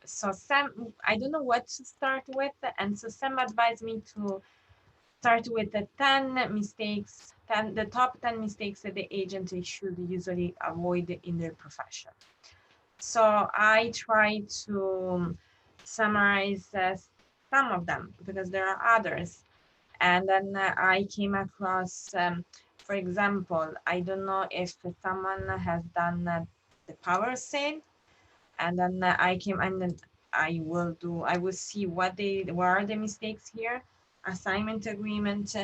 So Sam, I don't know what to start with, and so Sam advised me to start with the 10 mistakes, 10, the top 10 mistakes that the agent should usually avoid in their profession. So I try to summarize some of them because there are others. And then I came across, for example, I don't know if someone has done the power sale, and then I came and then I will see what are the mistakes here, assignment agreement,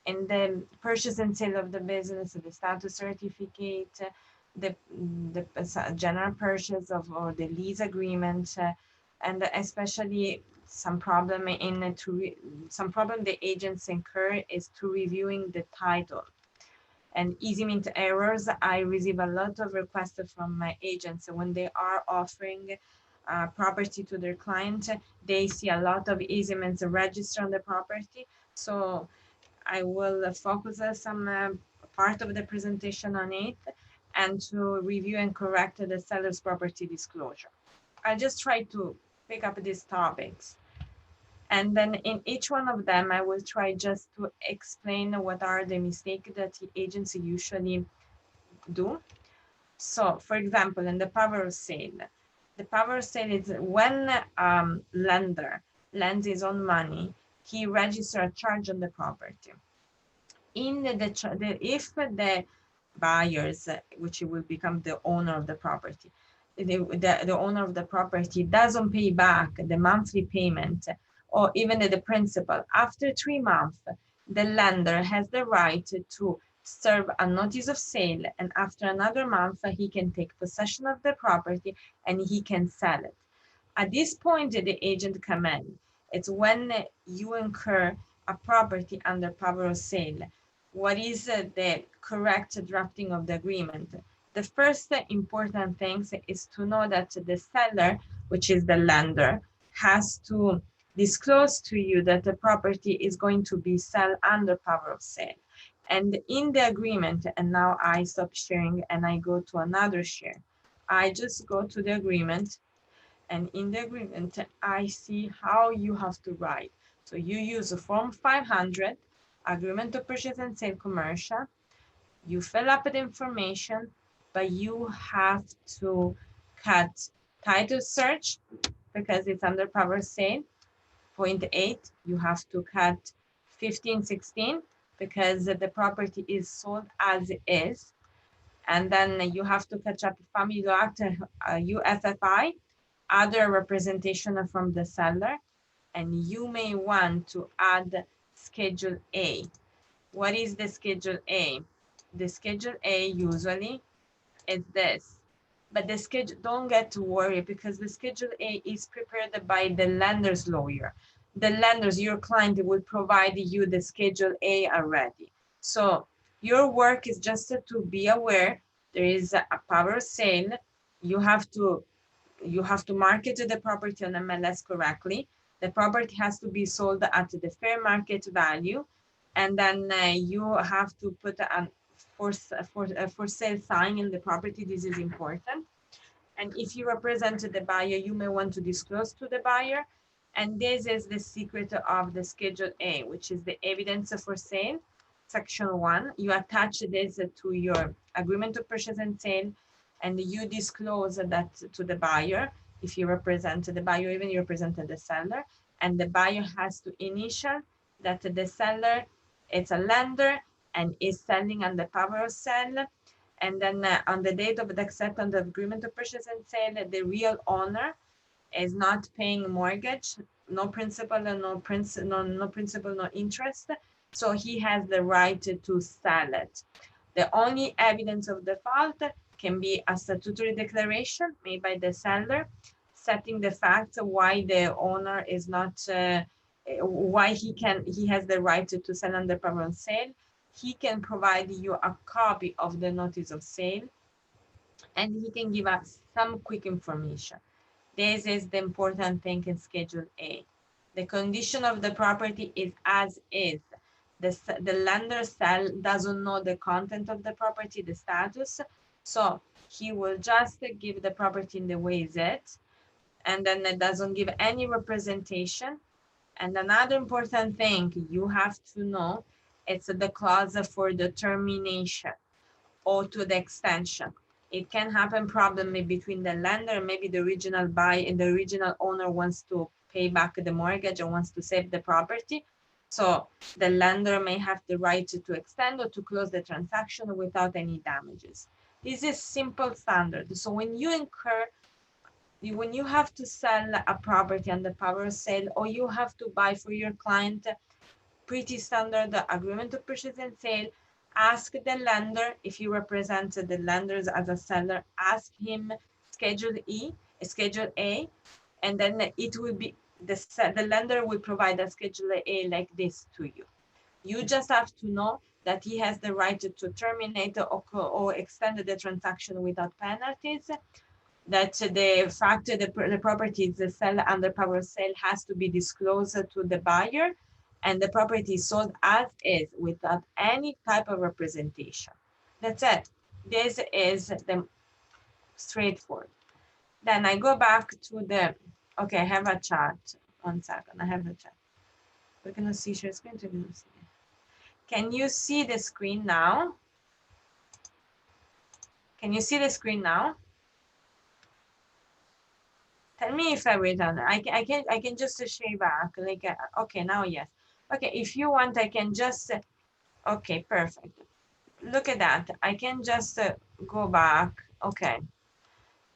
and the purchase and sale of the business, the status certificate, the general purchase of or the lease agreement, and especially some problem some problem the agents incur is to reviewing the title and easy mint errors. I receive a lot of requests from my agents when they are offering property to their client. They see a lot of easements registered on the property. So I will focus some part of the presentation on it and to review and correct the seller's property disclosure. I just try to pick up these topics. And then in each one of them, I will try just to explain what are the mistakes that the agency usually do. So, for example, in the power of sale, the power of sale is when lender lends his own money, he registers a charge on the property. In if the buyers, which will become the owner of the property, the owner of the property doesn't pay back the monthly payment or even the principal after 3 months, the lender has the right to serve a notice of sale, and after another month he can take possession of the property and he can sell it. At this point, the agent come in. It's when you incur a property under power of sale. What is the correct drafting of the agreement? The first important thing is to know that the seller, which is the lender, has to disclose to you that the property is going to be sold under power of sale. And in the agreement, and now I stop sharing and I go to another share. I just go to the agreement, and in the agreement, I see how you have to write. So you use a Form 500, Agreement of Purchase and Sale Commercial. You fill up the information, but you have to cut title search because it's under power sale. Point 8, you have to cut 1516 because the property is sold as is. And then you have to catch up Family Law Act, UFFI, other representation from the seller, and you may want to add Schedule A. What is the Schedule A? The Schedule A usually is this, but the schedule, don't get to worry because the Schedule A is prepared by the lender's lawyer. The lenders, your client will provide you the Schedule A already. So your work is just to be aware there is a power sale. You have to market the property on MLS correctly. The property has to be sold at the fair market value, and then you have to put a for sale sign in the property. This is important. And if you represent the buyer, you may want to disclose to the buyer. And this is the secret of the Schedule A, which is the evidence for sale, Section 1. You attach this to your agreement of purchase and sale, and you disclose that to the buyer if you represent the buyer, even you represent the seller. And the buyer has to initial that the seller is a lender and is selling on the power of sale. And then on the date of the acceptance of agreement of purchase and sale, the real owner is not paying mortgage, no principal, no principal, no interest. So he has the right to sell it. The only evidence of default can be a statutory declaration made by the seller, setting the facts why the owner is not, why he has the right to sell under power of sale. He can provide you a copy of the notice of sale, and he can give us some quick information. This is the important thing in Schedule A. The condition of the property is as is. The lender doesn't know the content of the property, the status, so he will just give the property in the way is it. and then it doesn't give any representation. And another important thing you have to know, it's the clause for the termination or to the extension. It can happen probably between the lender, maybe the original buyer and the original owner wants to pay back the mortgage or wants to save the property. So the lender may have the right to extend or to close the transaction without any damages. This is simple standard. So when you incur, when you have to sell a property on the power of sale, or you have to buy for your client pretty standard agreement to purchase and sale, ask the lender, if you represent the lenders as a seller, ask him Schedule A, and then it will be, the lender will provide a Schedule A like this to you. You just have to know that he has the right to terminate or extend the transaction without penalties, that the fact that the property is sold under power of sale has to be disclosed to the buyer, and the property is sold as is without any type of representation. That's it. This is the straightforward. Then I go back to the, okay, I have a chart. 1 second, I have a chart. We're gonna see share screen. Can you see the screen now? Can you see the screen now? Tell me if I wait on it. I can just share back. Like okay, now yes. Okay, if you want, I can just okay, perfect. Look at that. I can just go back. Okay,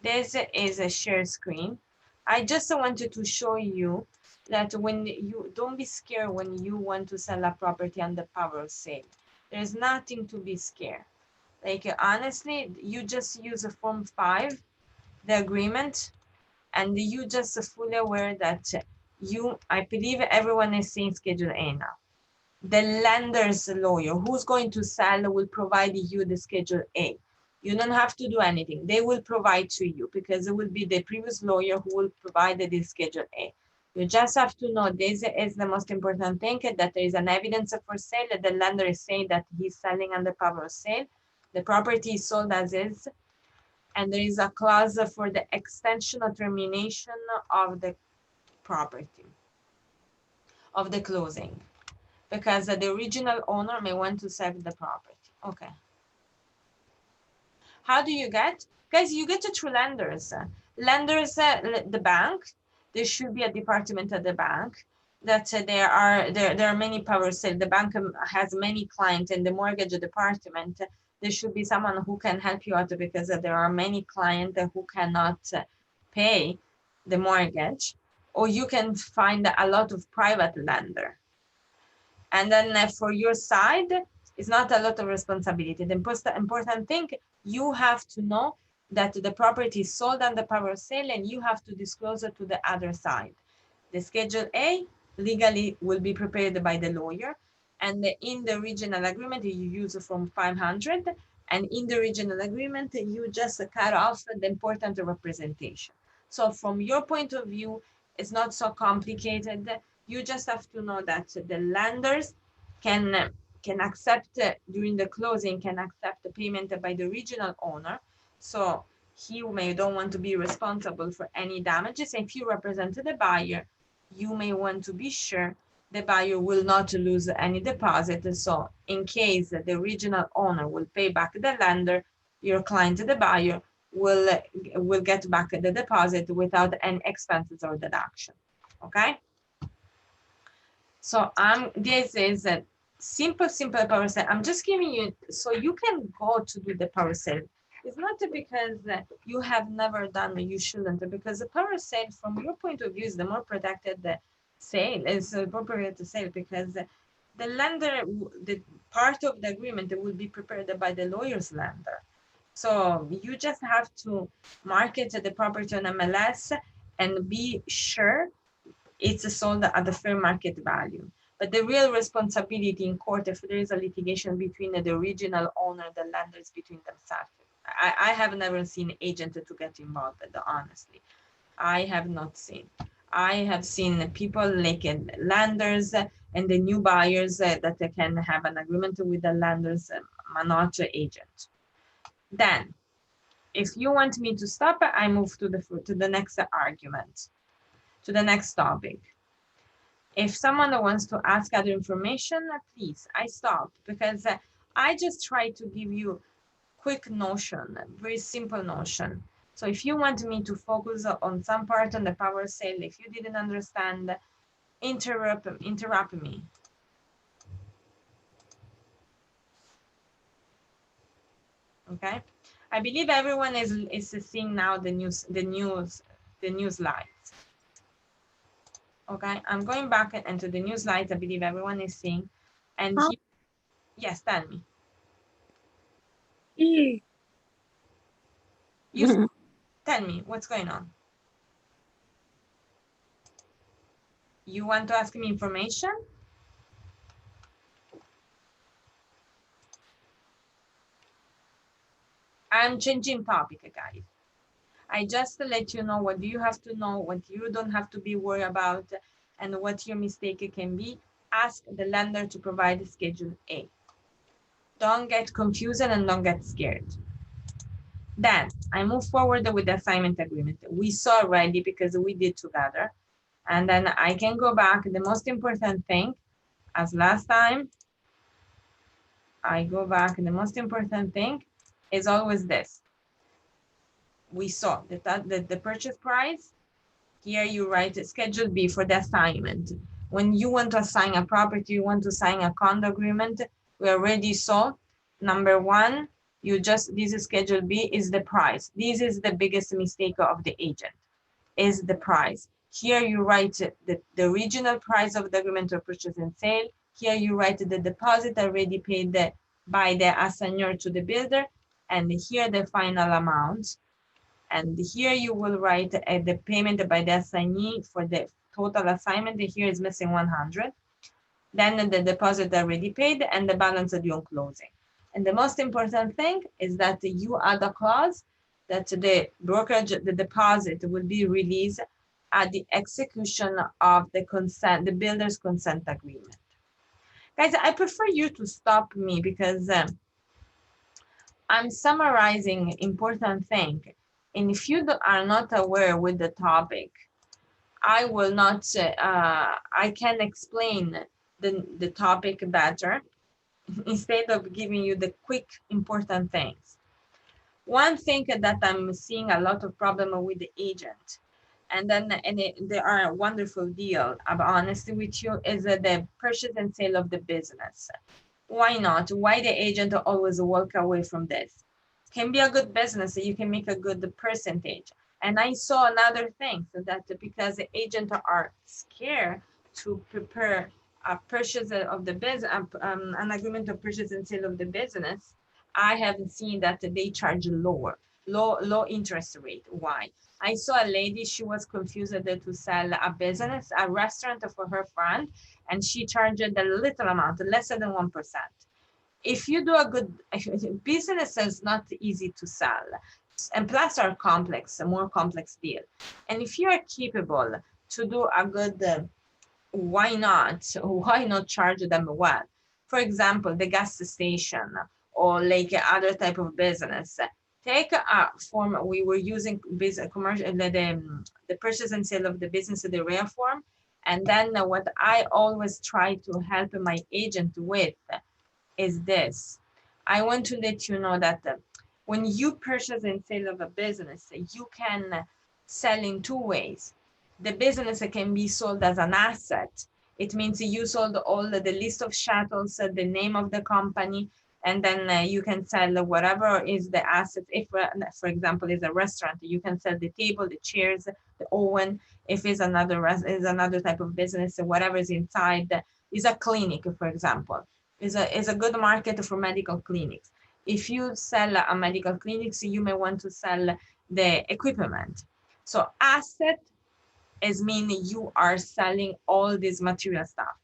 this is a share screen. I just wanted to show you that when you don't be scared when you want to sell a property on the power of sale. There's nothing to be scared. Like honestly, you just use a Form 5, the agreement, and you just fully aware that I believe everyone is saying Schedule A now. The lender's lawyer who's going to sell will provide you the Schedule A. You don't have to do anything. They will provide to you because it will be the previous lawyer who will provide the Schedule A. You just have to know this is the most important thing, that there is an evidence for sale, that the lender is saying that he's selling under power of sale. The property is sold as is, and there is a clause for the extension or termination of the property, of the closing, because the original owner may want to sell the property. Okay. How do you get? Guys, you get it through lenders. Lenders, the bank, there should be a department at the bank that there are many power sale. The bank has many clients in the mortgage department. There should be someone who can help you out because there are many clients who cannot pay the mortgage, or you can find a lot of private lender. And then for your side, it's not a lot of responsibility. The important thing, you have to know that the property is sold under power of sale, and you have to disclose it to the other side. The Schedule A legally will be prepared by the lawyer, and in the original agreement you use from 500, and in the original agreement you just cut off the important representation. So from your point of view, it's not so complicated. You just have to know that the lenders can accept during the closing, can accept the payment by the original owner. So he may don't want to be responsible for any damages. If you represent the buyer, you may want to be sure the buyer will not lose any deposit. So in case the original owner will pay back the lender, your client, the buyer, will get back the deposit without any expenses or deduction. Okay? So this is a simple power sale. I'm just giving you so you can go to do the power sale. It's not because you have never done or you shouldn't, because the power sale from your point of view is the more protected sale, is appropriate to sale, because the lender, the part of the agreement will be prepared by the lawyer's lender. So you just have to market the property on MLS and be sure it's sold at the fair market value. But the real responsibility in court, if there is a litigation between the original owner, the lenders between themselves. I have never seen agent to get involved, honestly. I have not seen. I have seen people like lenders and the new buyers that they can have an agreement with the lenders, not agent. Then If you want me to stop, I move to the next argument, to the next topic. If someone wants to ask other information, please, I stop, because I just try to give you quick notion, very simple notion. So if you want me to focus on some part on the power sale, if you didn't understand, interrupt me. Okay, I believe everyone is seeing now the new slides. Okay, I'm going back into the new slides. I believe everyone is seeing. And yes, tell me. You tell me what's going on. You want to ask me information? I'm changing topic, guys. I just let you know what you have to know, what you don't have to be worried about, and what your mistake can be. Ask the lender to provide Schedule A. Don't get confused and don't get scared. Then I move forward with the assignment agreement. We saw already because we did together. And then I can go back. The most important thing, as last time, I go back. The most important thing is always this. We saw the purchase price. Here you write Schedule B for the assignment. When you want to assign a property, you want to sign a condo agreement, we already saw, number one, this is Schedule B, is the price. This is the biggest mistake of the agent, is the price. Here you write the original price of the agreement of purchase and sale. Here you write the deposit already paid by the assignor to the builder, and here the final amount. And here you will write the payment by the assignee for the total assignment. Here is missing 100. Then the deposit already paid and the balance due on closing. And the most important thing is that you add a clause that the brokerage, the deposit will be released at the execution of the builder's consent agreement. Guys, I prefer you to stop me because I'm summarizing important thing. And if you are not aware with the topic, I will not, I can explain the topic better instead of giving you the quick important things. One thing that I'm seeing a lot of problem with the agent, and there are a wonderful deal, I'm honest with you, is the purchase and sale of the business. Why not? Why the agent always walk away from this? Can be a good business, you can make a good percentage. And I saw another thing, so that because the agents are scared to prepare a purchase of the business, an agreement of purchase and sale of the business, I haven't seen that they charge low interest rate. Why? I saw a lady, she was confused to sell a business, a restaurant for her friend, and she charged a little amount, less than 1%. If you do a good business, is not easy to sell, and plus are complex, a more complex deal. And if you are capable to do a good, why not charge them well? For example, the gas station or like other type of business. Take a form, we were using commercial, the purchase and sale of the business, the REA form. And then what I always try to help my agent with is this. I want to let you know that when you purchase and sale of a business, you can sell in two ways. The business can be sold as an asset. It means you sold all the list of chattels, the name of the company, and then you can sell whatever is the asset. If, for example, is a restaurant, you can sell the table, the chairs, the oven. If it's another type of business, whatever is inside, is a clinic, for example, is a good market for medical clinics. If you sell a medical clinics, you may want to sell the equipment. So asset is meaning you are selling all this material stuff.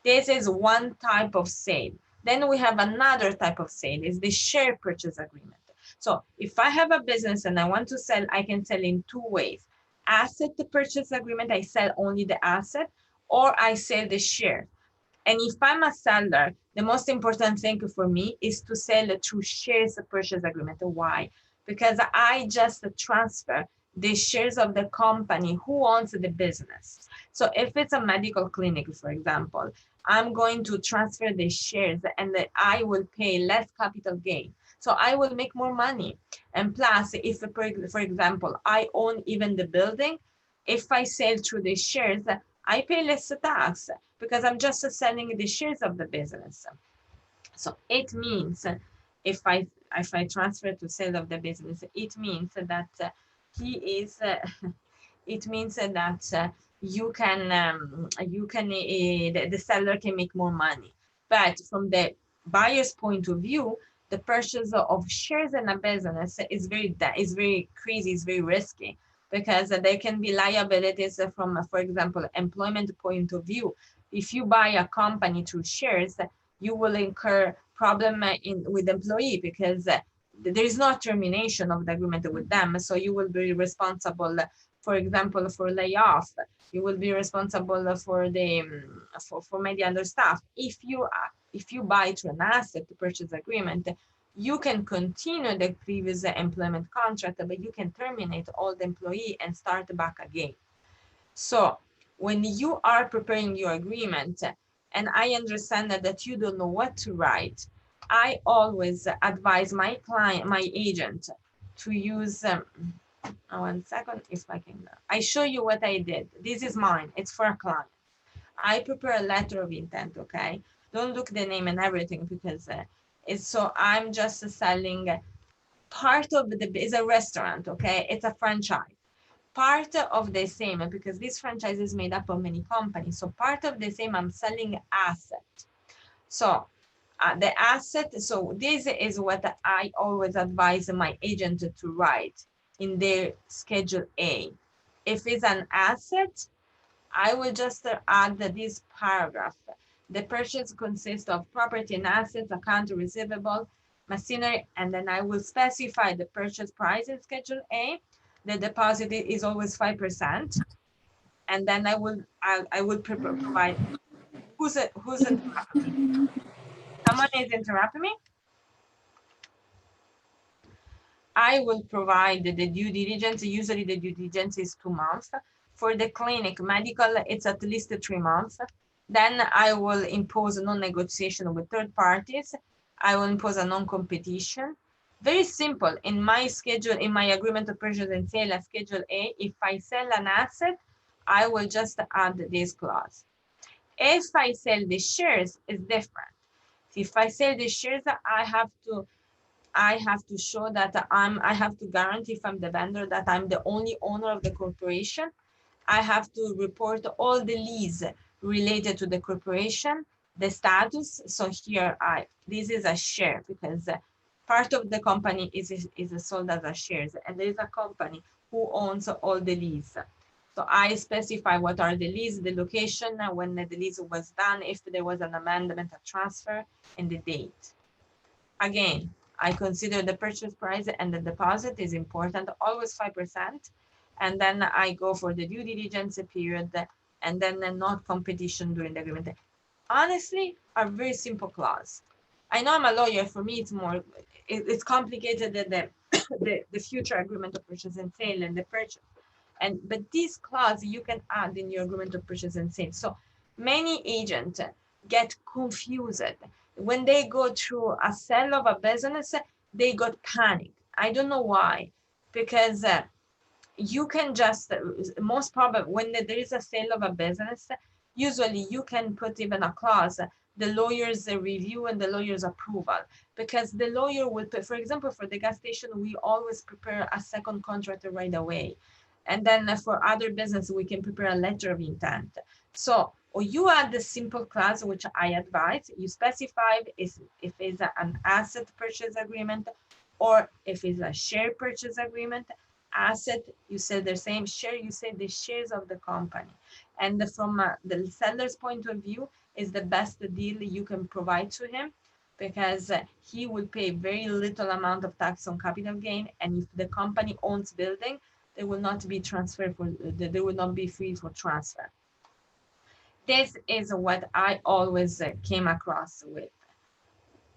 This is one type of sale. Then we have another type of sale, is the share purchase agreement. So if I have a business and I want to sell, I can sell in two ways. Asset purchase agreement, I sell only the asset, or I sell the share. And if I'm a seller, the most important thing for me is to sell through shares purchase agreement. Why? because I just transfer the shares of the company who owns the business. So if it's a medical clinic, for example, I'm going to transfer the shares and I will pay less capital gain. So I will make more money. And plus, if, for example, I own even the building, if I sell through the shares, I pay less tax because I'm just selling the shares of the business. So it means if I transfer to sale of the business, it means that he is it means that the seller can make more money. But from the buyer's point of view, the purchase of shares in a business is very crazy, is very risky, because there can be liabilities from, for example, employment point of view. If you buy a company through shares, you will incur problem with employee, because there is no termination of the agreement with them. So you will be responsible, for example, for layoff. You will be responsible for the for many other stuff. If you buy through an asset purchase agreement, you can continue the previous employment contract, but you can terminate all the employee and start back again. So when you are preparing your agreement, and I understand that you don't know what to write, I always advise my client, my agent, to use, 1 second, if I can, I show you what I did. This is mine, it's for a client. I prepare a letter of intent, okay? Don't look the name and everything, because so I'm just selling part of is a restaurant, okay? It's a franchise. Part of the same, because this franchise is made up of many companies. So part of the same, I'm selling asset. So the asset, so this is what I always advise my agent to write in their Schedule A. If it's an asset, I will just add this paragraph. The purchase consists of property and assets, account receivable, machinery, and then I will specify the purchase price in Schedule A. The deposit is always 5%. And then I will provide, who's interrupting me? Someone is interrupting me? I will provide the due diligence. Usually the due diligence is 2 months. For the clinic, medical, it's at least 3 months. Then I will impose non-negotiation with third parties. I will impose a non-competition. Very simple. In my schedule, in my agreement of purchase and sale at Schedule A, if I sell an asset, I will just add this clause. If I sell the shares, it's different. If I sell the shares, I have to show that I have to guarantee if I'm the vendor that I'm the only owner of the corporation. I have to report all the lease related to the corporation, the status. So here this is a share, because part of the company is sold as a shares, and there is a company who owns all the lease. So I specify what are the lease, the location, when the lease was done, if there was an amendment, a transfer, and the date. Again, I consider the purchase price and the deposit is important, always 5%. And then I go for the due diligence period, and then the not competition during the agreement. Honestly, a very simple clause. I know I'm a lawyer. For me, it's complicated than the future agreement of purchase and sale and the purchase. But this clause you can add in your agreement of purchase and sale. So many agents get confused when they go through a sale of a business. They got panic. I don't know why, because you can just most probably when there is a sale of a business, usually you can put even a clause, the lawyer's review and the lawyer's approval, because the lawyer will put, for example, for the gas station, we always prepare a second contract right away. And then for other business, we can prepare a letter of intent. So, or you add the simple clause, which I advise, you specify if it's an asset purchase agreement, or if it's a share purchase agreement. Asset, you say the same. Share, you say the shares of the company. And from the seller's point of view, is the best deal you can provide to him, because he will pay very little amount of tax on capital gain. And if the company owns building, they will not be transferred they will not be free for transfer. This is what I always came across with.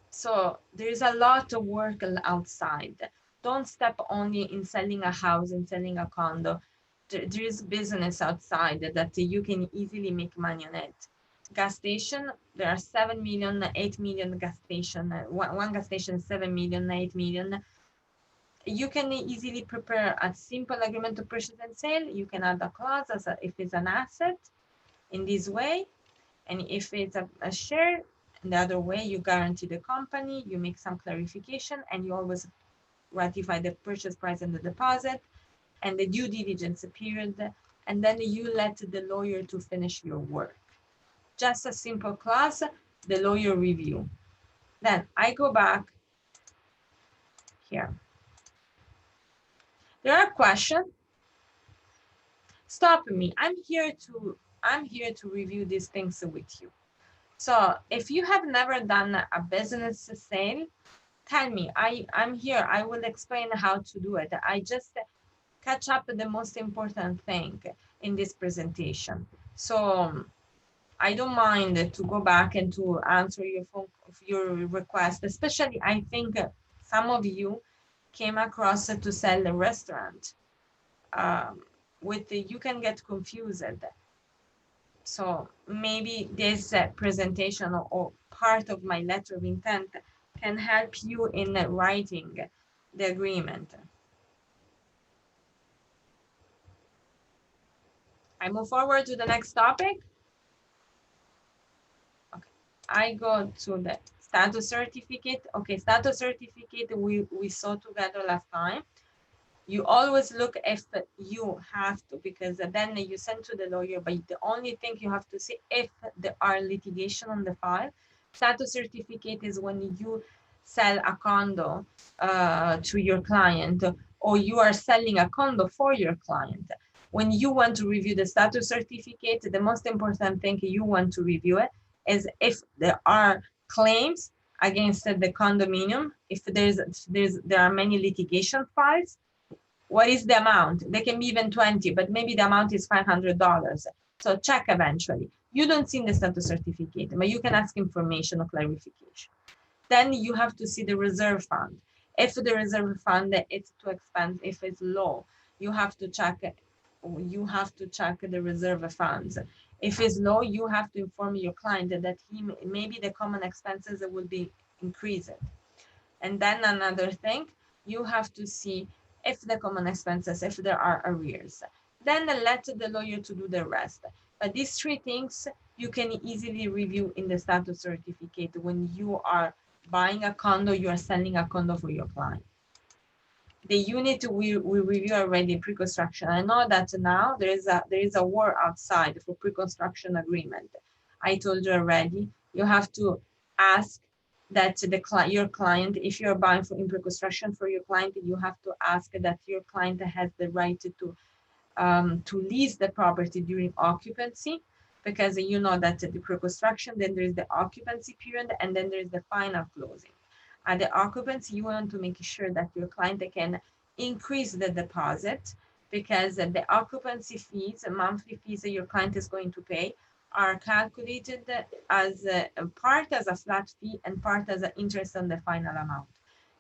So there is a lot of work outside. don't step only in selling a house and selling a condo. There is business outside that you can easily make money on it. Gas station, there are 7 million, 8 million gas station. One gas station, 7 million, 8 million. You can easily prepare a simple agreement to purchase and sale. You can add a clause if it's an asset in this way. And if it's a share, the other way, you guarantee the company, you make some clarification, and you always ratify the purchase price and the deposit and the due diligence period, and then you let the lawyer to finish your work. Just a simple clause, the lawyer review. Then I go back here. There are questions. Stop me. I'm here to review these things with you. So if you have never done a business sale, tell me. I'm here. I will explain how to do it. I just catch up the most important thing in this presentation. So I don't mind to go back and to answer your request, especially I think some of you came across to sell a restaurant. You can get confused. So maybe this presentation or part of my letter of intent can help you in writing the agreement. I move forward to the next topic. Okay. I go to the status certificate. Okay, status certificate we saw together last time. You always look if you have to, because then you send to the lawyer, but the only thing you have to see if there are litigation on the file. Status certificate is when you sell a condo to your client, or you are selling a condo for your client. When you want to review the status certificate, the most important thing you want to review it is if there are claims against the condominium, if there are many litigation files. What is the amount? They can be even 20, but maybe the amount is $500. So check eventually. You don't see the status certificate, but you can ask information or clarification. Then you have to see the reserve fund. If the reserve fund is too expensive, if it's low, you have to check the reserve funds. If it's low, you have to inform your client that maybe the common expenses will be increased. And then another thing, you have to see if the common expenses, if there are arrears. Then let the lawyer to do the rest. But these three things you can easily review in the status certificate when you are buying a condo, you are selling a condo for your client. The unit we review already pre-construction. I know that now there is a war outside for pre-construction agreement. I told you already, you have to ask that your client, if you're buying in pre-construction for your client, you have to ask that your client has the right to lease the property during occupancy, because you know that the pre-construction, then there is the occupancy period, and then there is the final closing. At the occupancy, you want to make sure that your client can increase the deposit, because the occupancy fees, monthly fees that your client is going to pay, are calculated as part as a flat fee and part as an interest on the final amount.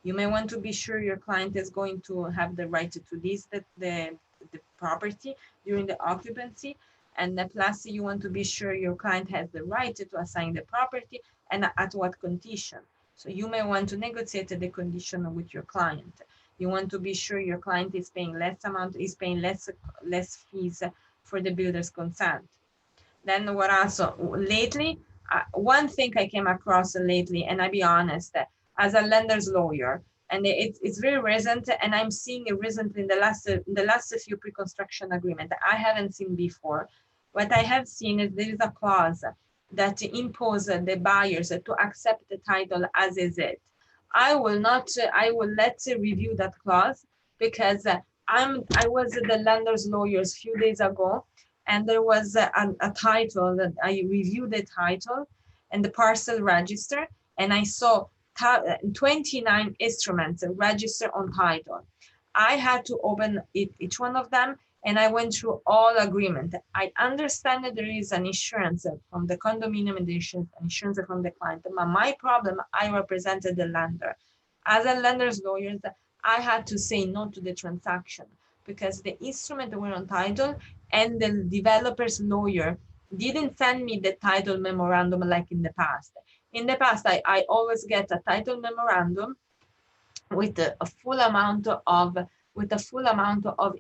You may want to be sure your client is going to have the right to lease the property during the occupancy, and plus you want to be sure your client has the right to assign the property and at what condition. So you may want to negotiate the condition with your client. You want to be sure your client is paying less fees for the builder's consent. Then what also lately, one thing I came across lately, and I'll be honest, as a lender's lawyer, and it's very recent, and I'm seeing it recently in the last few pre-construction agreement I haven't seen before. What I have seen is there is a clause that impose the buyers to accept the title as is it. I will let review that clause, because I was the lender's lawyers a few days ago, and there was a title that I reviewed the title and the parcel register, and I saw 29 instruments registered on title. I had to open each one of them, and I went through all agreement. I understand that there is an insurance from the condominium and the insurance from the client. But my problem, I represented the lender. As a lender's lawyer, I had to say no to the transaction because the instrument were on title and the developer's lawyer didn't send me the title memorandum like in the past. In the past, I always get a title memorandum with a full amount of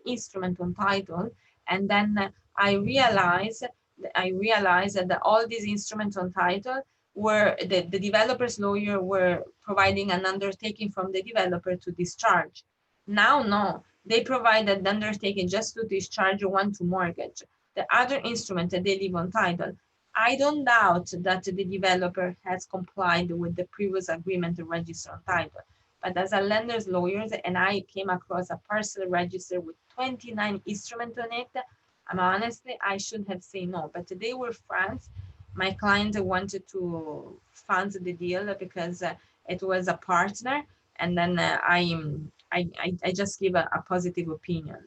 instrument on title, and then I realized that all these instruments on title were the developer's lawyer were providing an undertaking from the developer to discharge. Now, no, they provided the undertaking just to discharge one to mortgage. The other instrument that they leave on title. I don't doubt that the developer has complied with the previous agreement to register on title. But as a lender's lawyer, and I came across a parcel register with 29 instruments on it, honestly, I should have said no. But they were friends. My client wanted to fund the deal because it was a partner, and then I just give a positive opinion.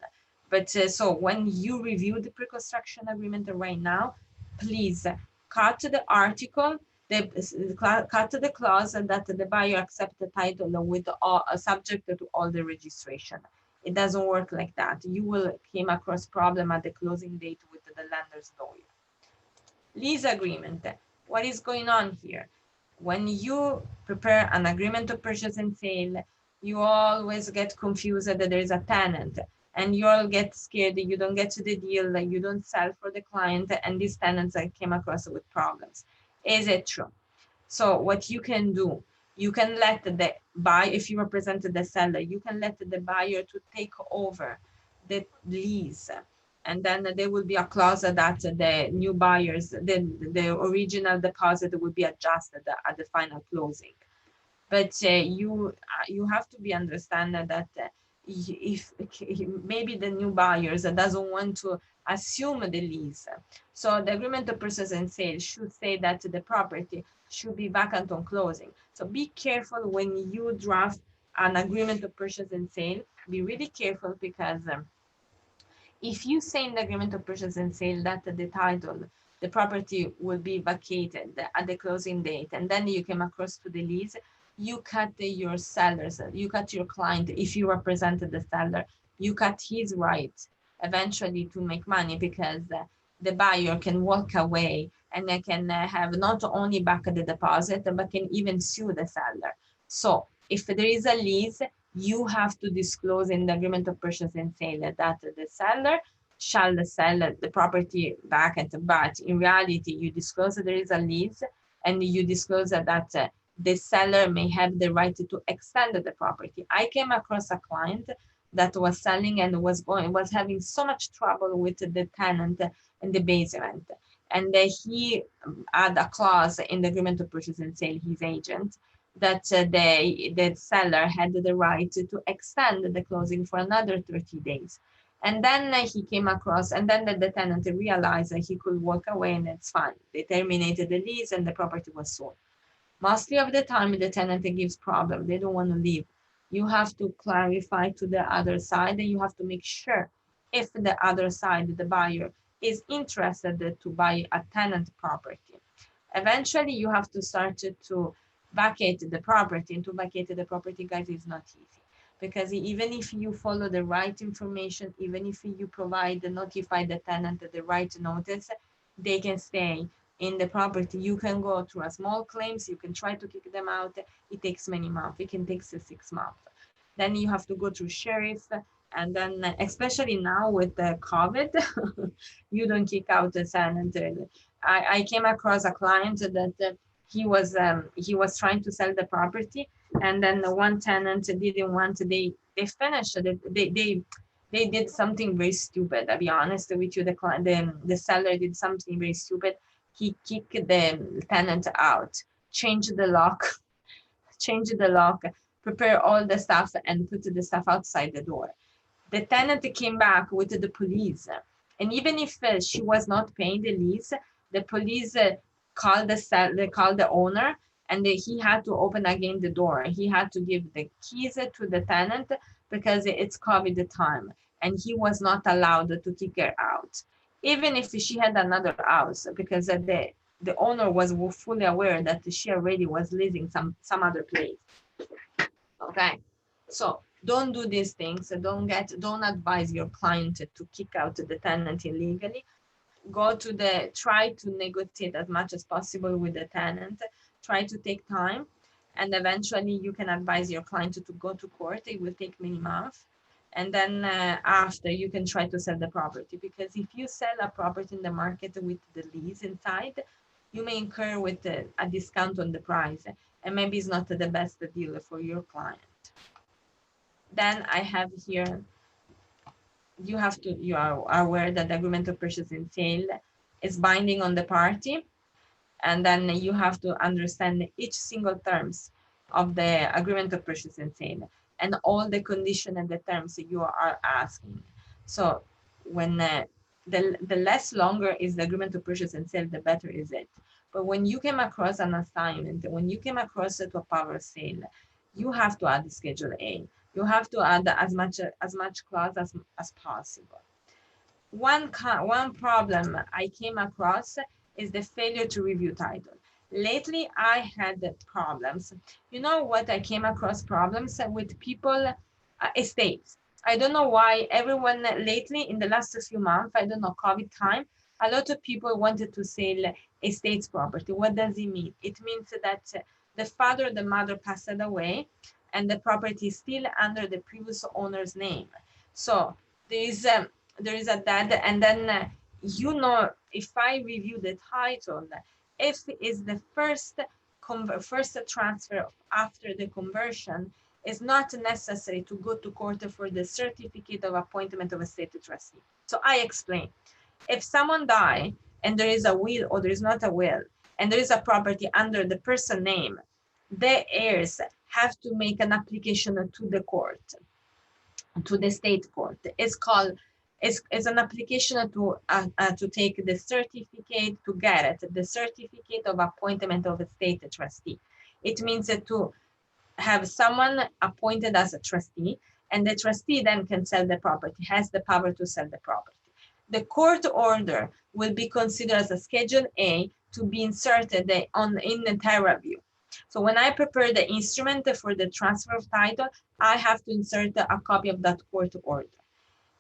But so when you review the pre-construction agreement right now, please cut the article cut the clause that the buyer accept the title with all subject to all the registration. It doesn't work like that. You will came across problem at the closing date with the lender's lawyer. Lease agreement. What is going on here? When you prepare an agreement of purchase and sale, you always get confused that there is a tenant, and you all get scared that you don't get to the deal, that you don't sell for the client, and these tenants came across with problems. Is it true? So what you can do, you can let the buyer, if you represent the seller, you can let the buyer to take over the lease. And then there will be a clause that the new buyers, the original deposit will be adjusted at the final closing. But you have to be understand that if maybe the new buyers doesn't want to assume the lease, so the agreement of purchase and sale should say that the property should be vacant on closing. So be careful when you draft an agreement of purchase and sale. Be really careful because if you say in the agreement of purchase and sale that the title, the property will be vacated at the closing date, and then you came across to the lease, you cut your sellers, you cut your client, if you represented the seller, you cut his right eventually to make money because the buyer can walk away and they can have not only back the deposit, but can even sue the seller. So if there is a lease, you have to disclose in the agreement of purchase and sale that the seller shall sell the property back at, but in reality, you disclose that there is a lease and you disclose that the seller may have the right to extend the property. I came across a client that was selling and was having so much trouble with the tenant in the basement. And he had a clause in the agreement of purchase and sale, his agent, that the seller had the right to extend the closing for another 30 days. And then he came across, and then the tenant realized that he could walk away and it's fine. They terminated the lease and the property was sold. Mostly of the time, the tenant gives problem. They don't want to leave. You have to clarify to the other side, and you have to make sure if the other side, the buyer, is interested to buy a tenant property. Eventually, you have to start to vacate the property. And to vacate the property, guys, is not easy. Because even if you follow the right information, even if you notify the tenant the right notice, they can stay in the property. You can go through a small claims, you can try to kick them out. It takes many months. It can take 6 months. Then you have to go through sheriff, and then especially now with the COVID, you don't kick out the tenant. I came across a client that he was trying to sell the property, and then the one tenant didn't want. They finished it. They did something very stupid. I'll be honest with you. The seller did something very stupid. He kicked the tenant out, changed the lock, prepare all the stuff, and put the stuff outside the door. The tenant came back with the police, and even if she was not paying the lease, the police called the owner, and he had to open again the door. He had to give the keys to the tenant because it's COVID time, and he was not allowed to kick her out, even if she had another house, because the owner was fully aware that she already was leasing some other place. Okay, so Don't do these things. Don't advise your client to kick out the tenant illegally. Try to negotiate as much as possible with the tenant. Try to take time, and eventually you can advise your client to go to court. It will take many months, and then after you can try to sell the property, because if you sell a property in the market with the lease inside, you may incur with a discount on the price, and maybe it's not the best deal for your client. Then I have here, you are aware that the agreement of purchase and sale is binding on the party, and then you have to understand each single terms of the agreement of purchase and sale and all the condition and the terms you are asking. So when the less longer is the agreement of purchase and sale, the better is it. But when you came across an assignment, when you came across to a power sale, you have to add Schedule A. You have to add as much clause as possible. One problem I came across is the failure to review title. Lately, I had problems. You know what? I came across problems with people, estates. I don't know why everyone lately, in the last few months, I don't know, COVID time, a lot of people wanted to sell estates property. What does it mean? It means that the father or the mother passed away and the property is still under the previous owner's name. So there is a dead, and then if I review the title, if is the first transfer after the conversion, is not necessary to go to court for the certificate of appointment of a state trustee. So I explain, if someone die and there is a will or there is not a will and there is a property under the person name, the heirs have to make an application to the court, to the state court. It's called, is an application to take the certificate, to get it, the certificate of appointment of a state trustee. It means to have someone appointed as a trustee, and the trustee then can sell the property, has the power to sell the property. The court order will be considered as a Schedule A to be inserted in the title review. So when I prepare the instrument for the transfer of title, I have to insert a copy of that court order.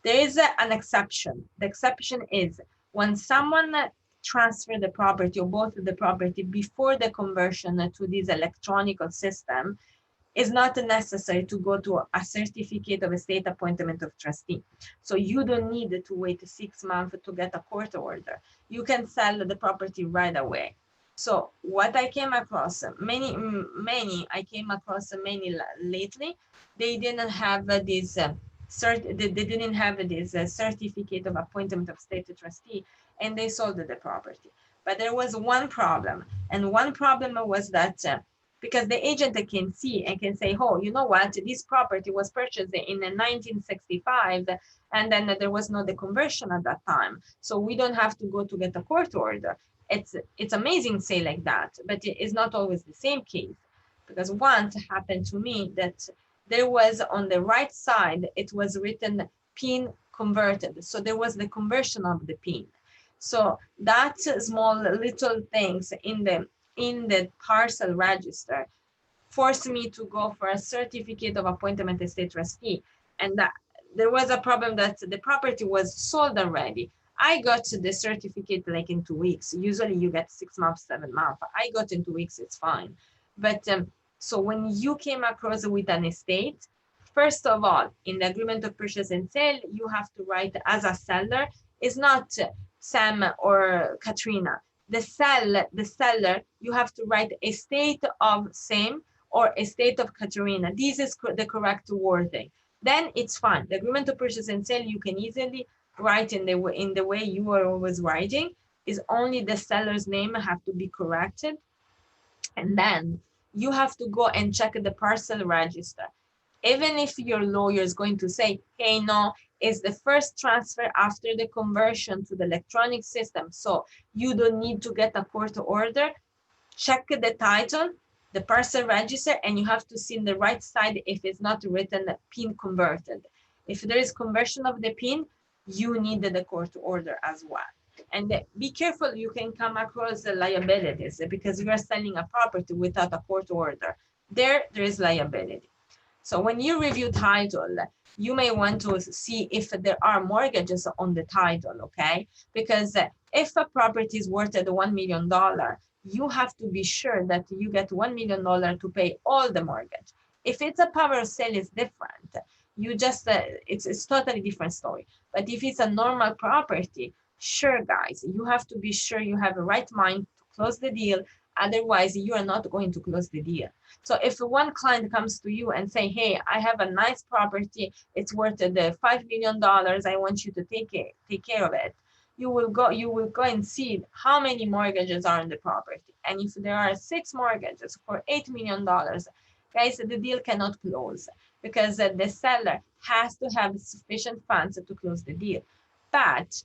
There is an exception. The exception is when someone transfer the property or both the property before the conversion to this electronic system, is not necessary to go to a certificate of a state appointment of trustee. So you don't need to wait 6 months to get a court order. You can sell the property right away. So what I came across, many lately, they didn't have this certificate of appointment of state trustee, and they sold the property. But there was one problem, and one problem was that because the agent can see and can say, oh, you know what, this property was purchased in 1965, and then there was no deconversion at that time, so we don't have to go to get a court order. It's amazing say like that, but it is not always the same case, because once happened to me that there was on the right side, it was written PIN converted, so there was the conversion of the PIN. So that small little things in the parcel register forced me to go for a certificate of appointment as state trustee. And that there was a problem that the property was sold already. I got the certificate like in 2 weeks. Usually you get 6 months, 7 months. I got in 2 weeks, it's fine. But so when you came across with an estate, first of all, in the agreement of purchase and sale, you have to write as a seller. It's not Sam or Katrina. The seller, you have to write estate of Sam or estate of Katrina. This is the correct wording. Then it's fine. The agreement of purchase and sale, you can easily write in the way you are always writing. Is only the seller's name have to be corrected. And then you have to go and check the parcel register. Even if your lawyer is going to say, hey, no, it's the first transfer after the conversion to the electronic system, so you don't need to get a court order, check the title, the parcel register, and you have to see in the right side if it's not written PIN converted. If there is conversion of the PIN, you need the court order as well. And be careful, you can come across the liabilities because you are selling a property without a court order. There is liability. So when you review title, you may want to see if there are mortgages on the title, okay? Because if a property is worth $1 million, you have to be sure that you get $1 million to pay all the mortgage. If it's a power of sale, it's different. You just, it's totally different story. But if it's a normal property, sure, guys, you have to be sure you have a right mind to close the deal. Otherwise, you are not going to close the deal. So if one client comes to you and say, hey, I have a nice property, it's worth the $5 million, I want you to take care of it. You will go and see how many mortgages are on the property. And if there are 6 mortgages for $8 million, guys, the deal cannot close because the seller has to have sufficient funds to close the deal. But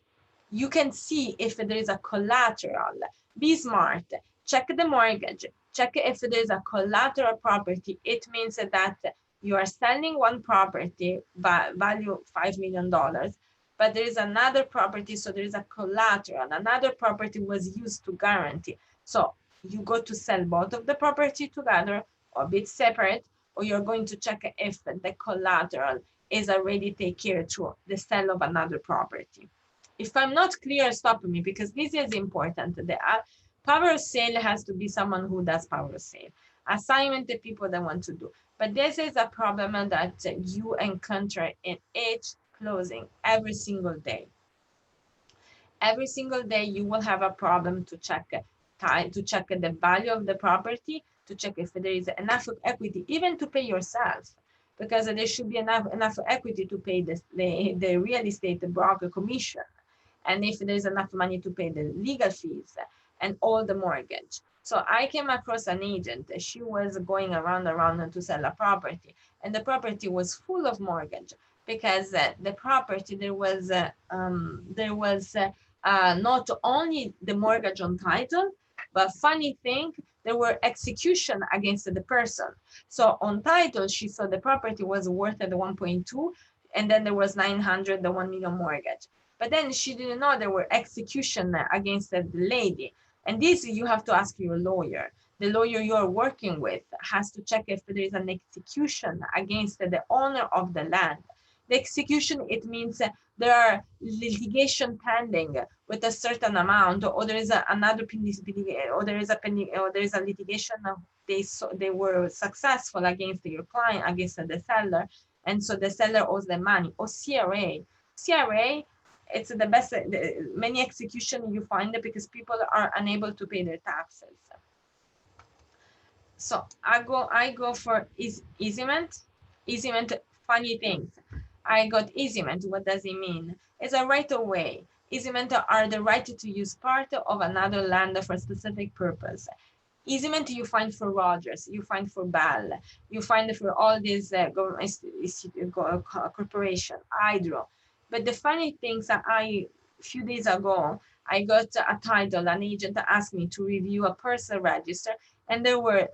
you can see if there is a collateral. Be smart. Check the mortgage. Check if there is a collateral property. It means that you are selling one property value $5 million, but there is another property, so there is a collateral. Another property was used to guarantee. So you go to sell both of the property together or a bit separate, or you're going to check if the collateral is already taken care to the sale of another property. If I'm not clear, stop me, because this is important. The power of sale has to be someone who does power of sale. Assignment, the people that want to do. But this is a problem that you encounter in each closing every single day. Every single day you will have a problem to check the value of the property, to check if there is enough equity, even to pay yourself, because there should be enough equity to pay the real estate broker commission, and if there's enough money to pay the legal fees and all the mortgage. So I came across an agent. She was going around to sell a property, and the property was full of mortgage because the property there was not only the mortgage on title, but funny thing, there were execution against the person. So on title, she saw the property was worth at 1.2, and then there was 900, the 1 million mortgage. But then she didn't know there were execution against the lady. And this you have to ask your lawyer. The lawyer you are working with has to check if there is an execution against the owner of the land. The execution, it means there are litigation pending with a certain amount, or there is another or there is a litigation. They were successful against your client, against the seller, and so the seller owes the money. Or CRA, it's the best. Many execution you find it because people are unable to pay their taxes. So I go for easement. Easement, funny things. I got easement. What does it mean? It's a right of way. Easement are the right to use part of another land for a specific purpose. Easement you find for Rogers, you find for Bell, you find for all these corporation, Hydro. But the funny things that a few days ago, I got a title, an agent asked me to review a personal register, and there were,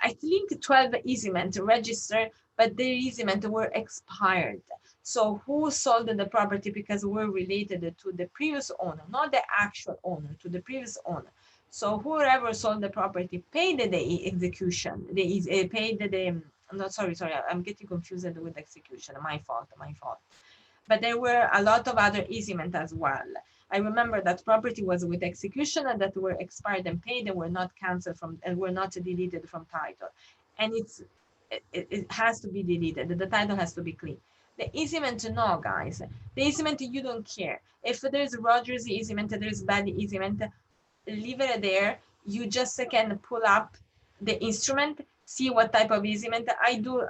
I think, 12 easement registered, but the easement were expired. So who sold the property because we're related to the previous owner, not the actual owner, to the previous owner. So whoever sold the property paid the execution. They paid the, no, sorry, I'm getting confused with execution. My fault. But there were a lot of other easement as well. I remember that property was with execution and that were expired and paid and were not canceled from and were not deleted from title. And it has to be deleted. The title has to be clean. The easement, no, guys. The easement, you don't care. If there's Rogers easement, there's bad easement, leave it there. You just can pull up the instrument, see what type of easement. I do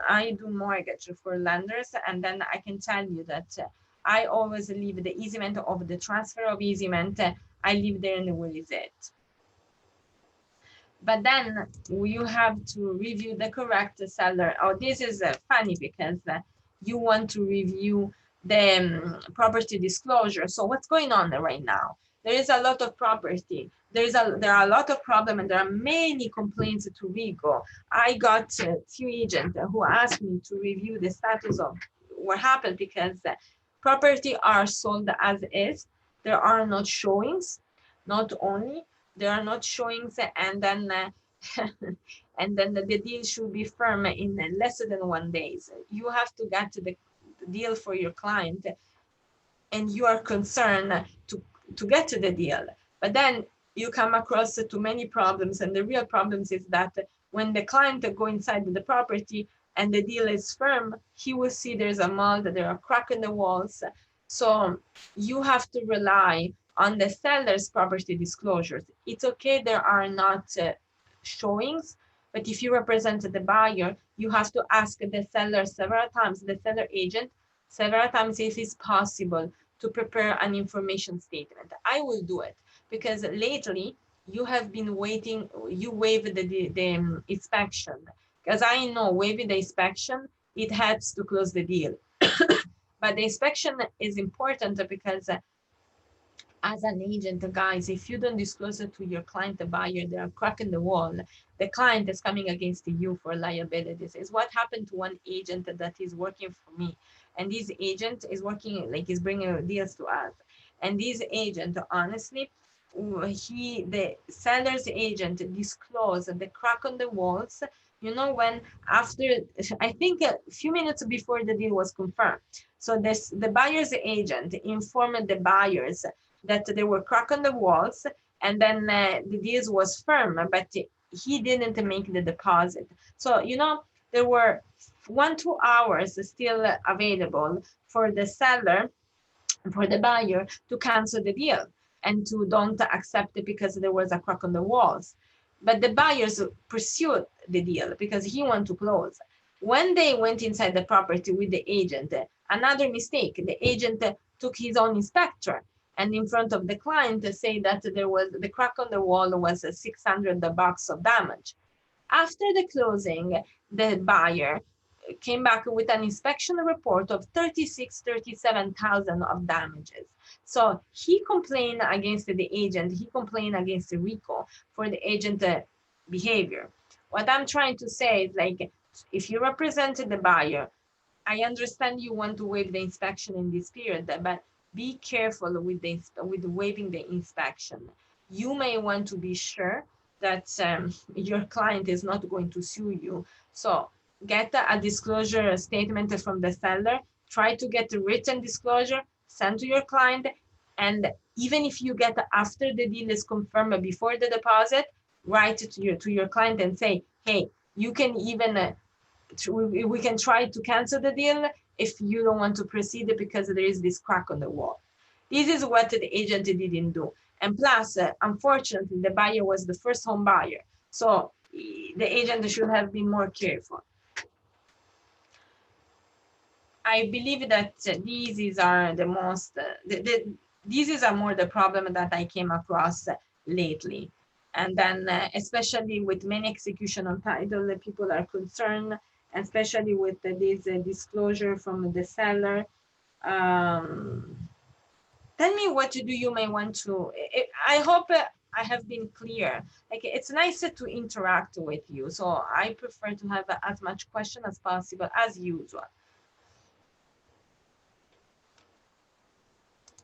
mortgage for lenders, and then I can tell you that I always leave the easement of the transfer of easement. I leave there, and where is it? But then you have to review the correct seller. Oh, this is funny because you want to review the property disclosure. So what's going on right now? There is a lot of property. There are a lot of problems, and there are many complaints to Rigo. I got a few agents who asked me to review the status of what happened because property are sold as is. There are not showings, not only there are not showings, and then and then the deal should be firm in less than 1 day. You have to get to the deal for your client, and you are concerned to get to the deal. But then you come across too many problems, and the real problems is that when the client go inside the property and the deal is firm, he will see there's a mold, there are cracks in the walls. So you have to rely on the seller's property disclosures. It's okay, there are not showings, but if you represent the buyer, you have to ask the seller several times, the seller agent several times, if it's possible to prepare an information statement. I will do it because lately you have been waiting, you waived the inspection, because I know waiving the inspection, it helps to close the deal. But the inspection is important because as an agent, guys, if you don't disclose it to your client, the buyer, they are cracking the wall. The client is coming against you for liabilities. Is what happened to one agent that is working for me. And this agent is working, like, he's bringing deals to us. And this agent, honestly, the seller's agent disclosed the crack on the walls, when after, I think a few minutes before the deal was confirmed. So the buyer's agent informed the buyers that there were cracks on the walls, and then the deal was firm, but he didn't make the deposit. So, there were 1-2 hours still available for the seller, for the buyer to cancel the deal and to don't accept it because there was a crack on the walls. But the buyers pursued the deal because he wanted to close. When they went inside the property with the agent, another mistake, the agent took his own inspector and in front of the client say that there was the crack on the wall was $600 of damage. After the closing, the buyer came back with an inspection report of 37,000 of damages. So he complained against the agent, he complained against the RICO for the agent behavior. What I'm trying to say is, like, if you represented the buyer, I understand you want to waive the inspection in this period, but be careful with waiving the inspection. You may want to be sure that your client is not going to sue you. So get a disclosure statement from the seller. Try to get a written disclosure, send to your client, and even if you get after the deal is confirmed before the deposit, write it to your client and say, hey, you can even we can try to cancel the deal if you don't want to proceed because there is this crack on the wall. This is what the agent didn't do. And plus, unfortunately, the buyer was the first home buyer. So the agent should have been more careful. I believe that these are the most, these are more the problem that I came across lately. And then especially with many execution on title, people are concerned, especially with this disclosure from the seller. Tell me what to do. You may want to, I hope I have been clear. Like, it's nice to interact with you. So I prefer to have as much question as possible as usual.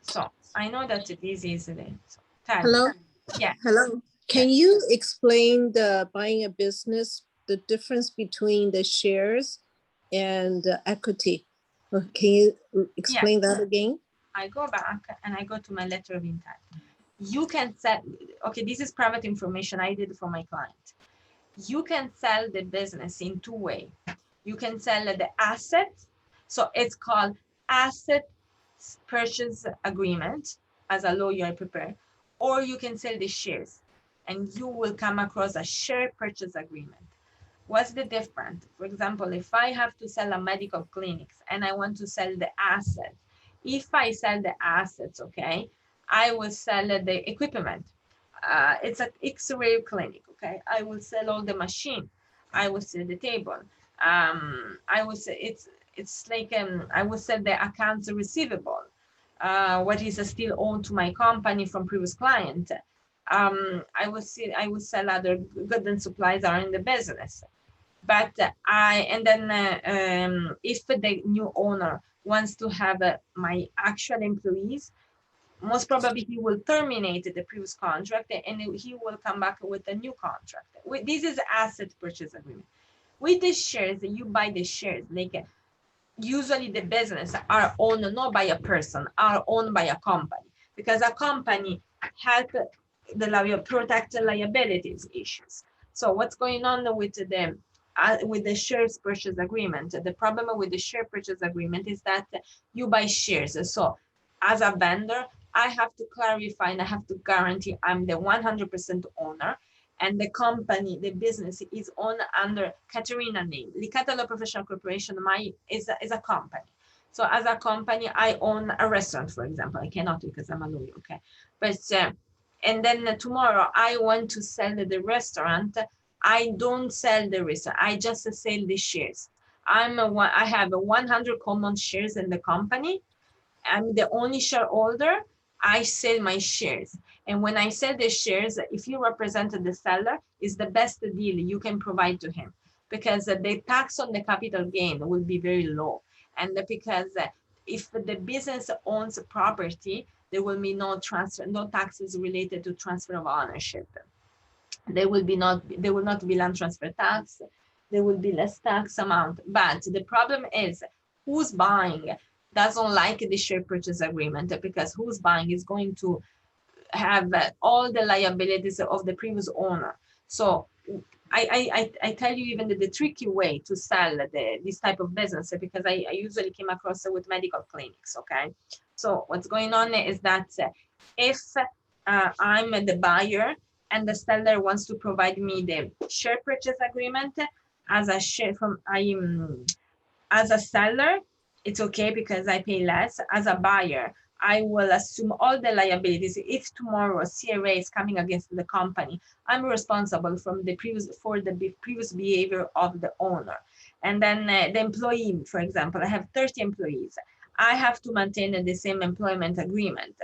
So I know that this is it. So, Hello. Yeah. Hello. Can you explain the buying a business, the difference between the shares and the equity? Can you explain that again? I go back and I go to my letter of intent. You can sell, okay, this is private information I did for my client. You can sell the business in 2 ways. You can sell the assets. So it's called asset purchase agreement. As a lawyer, I prepare. Or you can sell the shares and you will come across a share purchase agreement. What's the difference? For example, if I have to sell a medical clinics and I want to sell the assets, if I sell the assets, okay, I will sell the equipment. It's an X-ray clinic, okay? I will sell all the machine. I will sell the table. I will say it's like I will sell the accounts receivable. What is still owed to my company from previous client. I will sell other goods and supplies are in the business. But if the new owner wants to have my actual employees, most probably he will terminate the previous contract and he will come back with a new contract. This is asset purchase agreement. With the shares, you buy the shares, like usually the business are owned not by a person, are owned by a company, because a company help the protect the liabilities issues. So what's going on with the shares purchase agreement? The problem with the share purchase agreement is that you buy shares. So as a vendor, I have to clarify and I have to guarantee I'm the 100% owner, and the company, the business is owned under Katerina name. Licatalo Professional Corporation is a company. So as a company, I own a restaurant, for example. I cannot because I'm a lawyer, okay? But and then tomorrow I want to sell the restaurant. I don't sell the restaurant. I just sell the shares. I have 100 common shares in the company. I'm the only shareholder. I sell my shares. And when I sell the shares, if you represent the seller, is the best deal you can provide to him, because the tax on the capital gain will be very low. And because if the business owns property, there will be no transfer, no taxes related to transfer of ownership. There will not be land transfer tax. There will be less tax amount. But the problem is, who's buying doesn't like the share purchase agreement, because who's buying is going to have all the liabilities of the previous owner. So I tell you even the tricky way to sell this type of business, because I usually came across it with medical clinics, okay? So what's going on is that if I'm the buyer and the seller wants to provide me the share purchase agreement as a share from as a seller, it's okay because I pay less. As a buyer, I will assume all the liabilities. If tomorrow CRA is coming against the company, I'm responsible for the previous behavior of the owner. And then the employee, for example, I have 30 employees. I have to maintain the same employment agreement.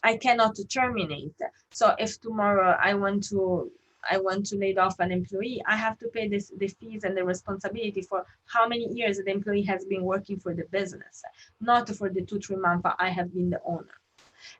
I cannot terminate. So if tomorrow I want to lay off an employee, I have to pay the fees and the responsibility for how many years the employee has been working for the business, not for the 2-3 months I have been the owner.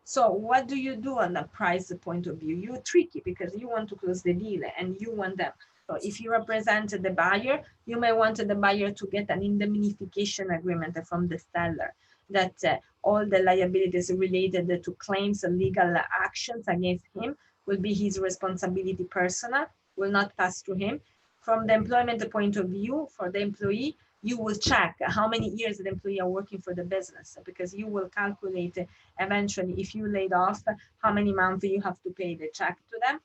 So what do you do on the price point of view? You're tricky because you want to close the deal and you want them. So if you represent the buyer, you may want the buyer to get an indemnification agreement from the seller, that all the liabilities related to claims and legal actions against him will be his responsibility personal, will not pass through him. From the employment point of view, for the employee, you will check how many years the employee are working for the business, because you will calculate eventually, if you laid off, how many months you have to pay the check to them.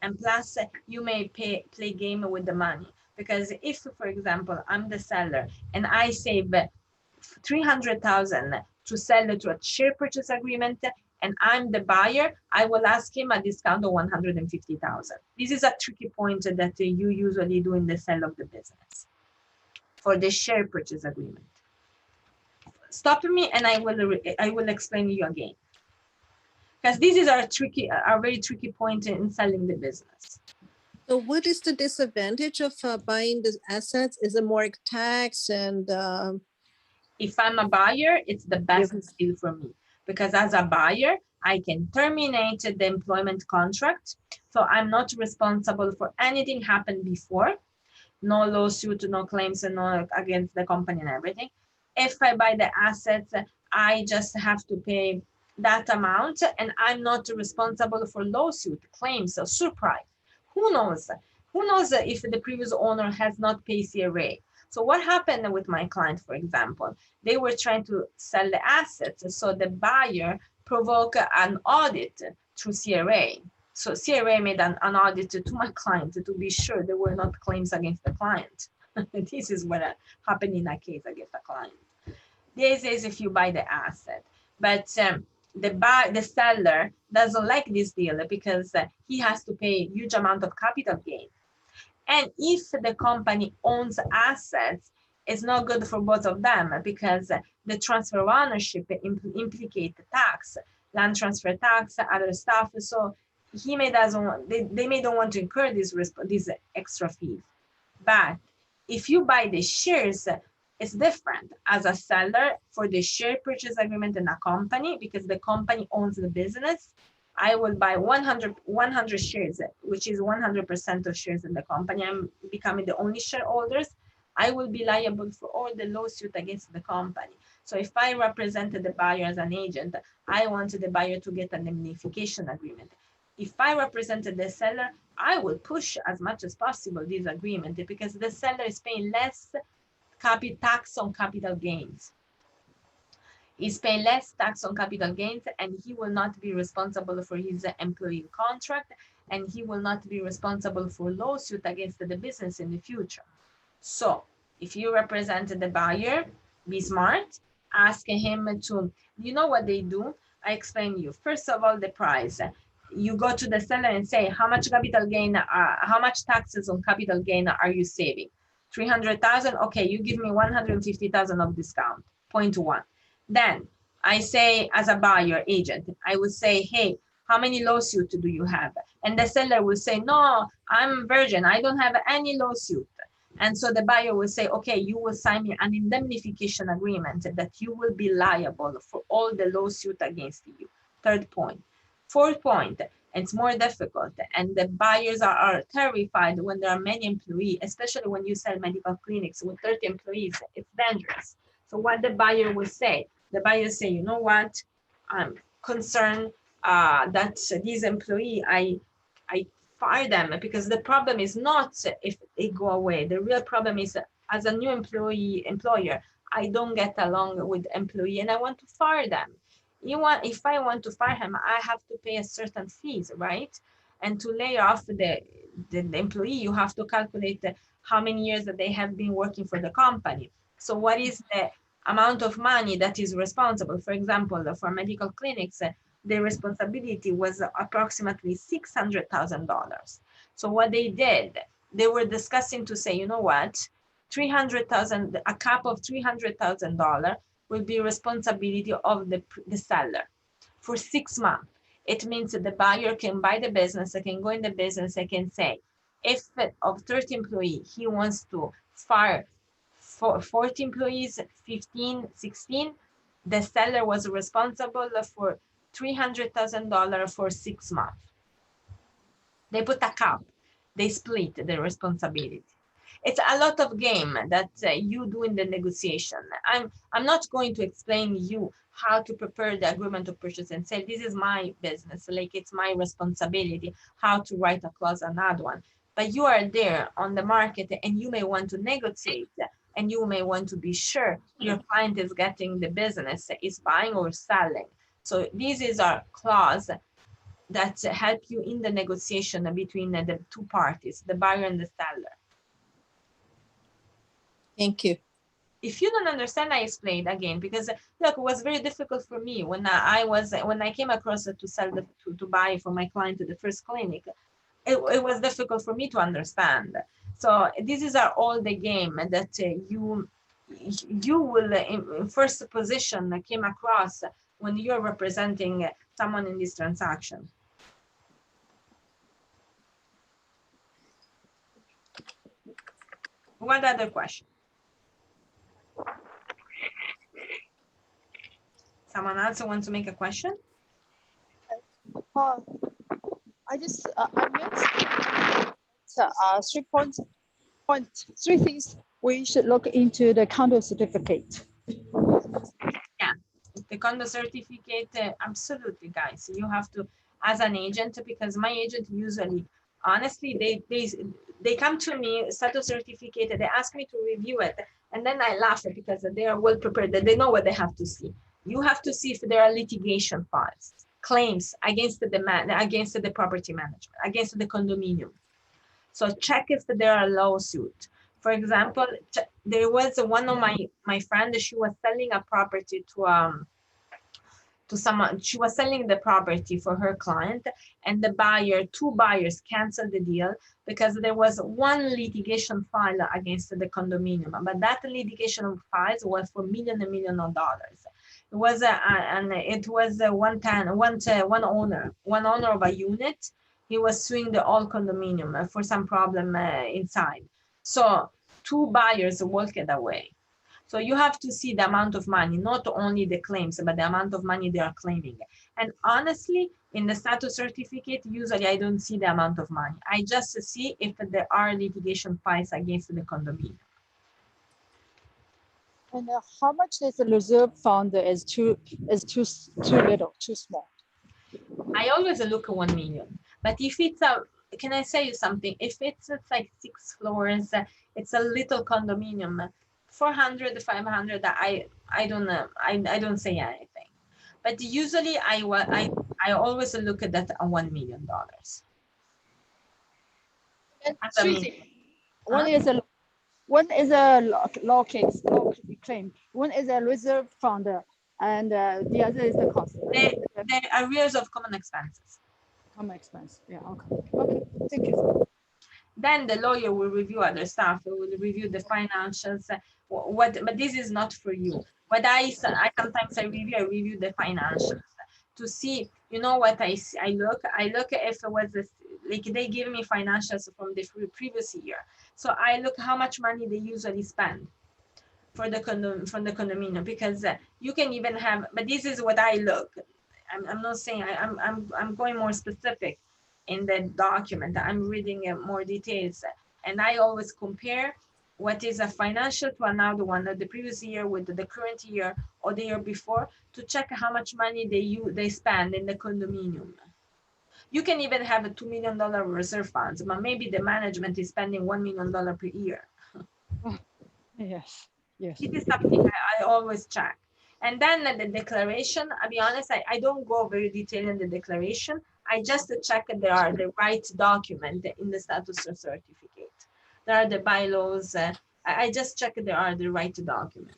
And plus, you may play game with the money, because if, for example, I'm the seller and I save 300,000 to sell it to a share purchase agreement, and I'm the buyer, I will ask him a discount of 150,000. This is a tricky point that you usually do in the sale of the business for the share purchase agreement. Stop me and I will explain you again, because this is a very tricky point in selling the business. So what is the disadvantage of buying the assets? Is it more tax and if I'm a buyer, it's the best deal for me, because as a buyer, I can terminate the employment contract. So I'm not responsible for anything happened before. No lawsuit, no claims, and no against the company and everything. If I buy the assets, I just have to pay that amount, and I'm not responsible for lawsuit, claims, or surprise. Who knows? Who knows if the previous owner has not paid CRA? So what happened with my client, for example? They were trying to sell the assets, so the buyer provoked an audit through CRA. So CRA made an audit to my client to be sure there were not claims against the client. This is what happened in a case against a client. This is if you buy the asset, but the seller doesn't like this deal because he has to pay a huge amount of capital gain. And if the company owns assets, it's not good for both of them, because the transfer of ownership implicate tax, land transfer tax, other stuff. So they may don't want to incur these extra fees. But if you buy the shares, It's different as a seller for the share purchase agreement in a company, because the company owns the business. I will buy 100 shares, which is 100% of shares in the company. I'm becoming the only shareholders. I will be liable for all the lawsuit against the company. So if I represented the buyer as an agent, I wanted the buyer to get an indemnification agreement. If I represented the seller, I will push as much as possible this agreement, because the seller is paying less tax on capital gains. He's paying less tax on capital gains, and he will not be responsible for his employee contract, and he will not be responsible for lawsuit against the business in the future. So if you represent the buyer, be smart, ask him to, you know what they do? I explain you. First of all, the price. You go to the seller and say, how much capital gain, how much taxes on capital gain are you saving? 300,000. Okay, you give me 150,000 of discount, 0.1. Then I say, as a buyer agent, I would say, hey, how many lawsuits do you have? And the seller will say, no, I'm virgin, I don't have any lawsuit. And so the buyer will say, okay, you will sign me an indemnification agreement that you will be liable for all the lawsuit against you. Third point. Fourth point, and it's more difficult, and the buyers are terrified when there are many employees, especially when you sell medical clinics with 30 employees, it's dangerous. So what the buyer will say, the buyer say, you know what, I'm concerned that these employee, I fire them, because the problem is not if they go away. The real problem is, as a new employer, I don't get along with employee and I want to fire them. If I want to fire him, I have to pay a certain fees, right? And to lay off the employee, you have to calculate how many years that they have been working for the company. So what is the amount of money that is responsible? For example, for medical clinics, the responsibility was approximately $600,000. So what they did, they were discussing to say, you know what, 300,000, a cap of $300,000 will be responsibility of the seller for 6 months. It means that the buyer can buy the business, can go in the business, and can say, if of 30 employees, he wants to fire 40 employees, 15, 16, the seller was responsible for $300,000 for 6 months. They put a cap, they split the responsibility. It's a lot of game that you do in the negotiation. I'm not going to explain you how to prepare the agreement of purchase and sale. This is my business, like it's my responsibility how to write a clause, another one. But you are there on the market and you may want to negotiate, and you may want to be sure your client is getting the business, is buying or selling. So this is our clause that help you in the negotiation between the two parties, the buyer and the seller. Thank you. If you don't understand, I explained again, because look, it was very difficult for me when I came across to sell to buy for my client the first clinic. It was difficult for me to understand. So this is all the game that you will in first position came across when you're representing someone in this transaction. What other question? Someone else wants to make a question? I just I meant 3 things we should look into the condo certificate. Yeah, the condo certificate, absolutely, guys. You have to, as an agent, because my agent usually, honestly, they come to me, status certificate, they ask me to review it, and then I laugh because they are well prepared, that they know what they have to see. You have to see if there are litigation files, claims against the property management, against the condominium. So check if there are lawsuits. For example, there was one of my friend, she was selling a property to someone. She was selling the property for her client, and the two buyers canceled the deal because there was one litigation file against the condominium, but that litigation file was for million of dollars. It was one owner of a unit. He was suing the whole condominium for some problem inside. So two buyers walked away. So you have to see the amount of money, not only the claims, but the amount of money they are claiming. And honestly, in the status certificate, usually I don't see the amount of money. I just see if there are litigation files against the condominium. And how much is the reserve fund is too little, too small? I always look at 1 million. But if it's a, can I say you something? If it's like 6 floors, it's a little condominium, 400, 500, I don't know. I don't say anything. But usually I always look at that at $1 million. And As a minimum. one is a law case, law claim. One is a reserve fund, and the other is the cost. Right? The arrears of common expenses. Common expense. Yeah. Okay. Okay. Thank you. Then the lawyer will review other stuff. It will review the financials. But this is not for you. What I sometimes I review the financials to see. You know what I look if it was like they give me financials from the previous year. So I look how much money they usually spend for the from the condominium, because you can even have. But this is what I look. I'm not saying I'm going more specific in the document. I'm reading more details, and I always compare what is a financial to another one of the previous year with the current year or the year before to check how much money they spend in the condominium. You can even have a $2 million reserve funds, but maybe the management is spending $1 million per year. Yes. Yes. It is something I always check. And then the declaration, I'll be honest, I don't go very detailed in the declaration. I just check that there are the right document in the status certificate. There are the bylaws. I just check that there are the right document.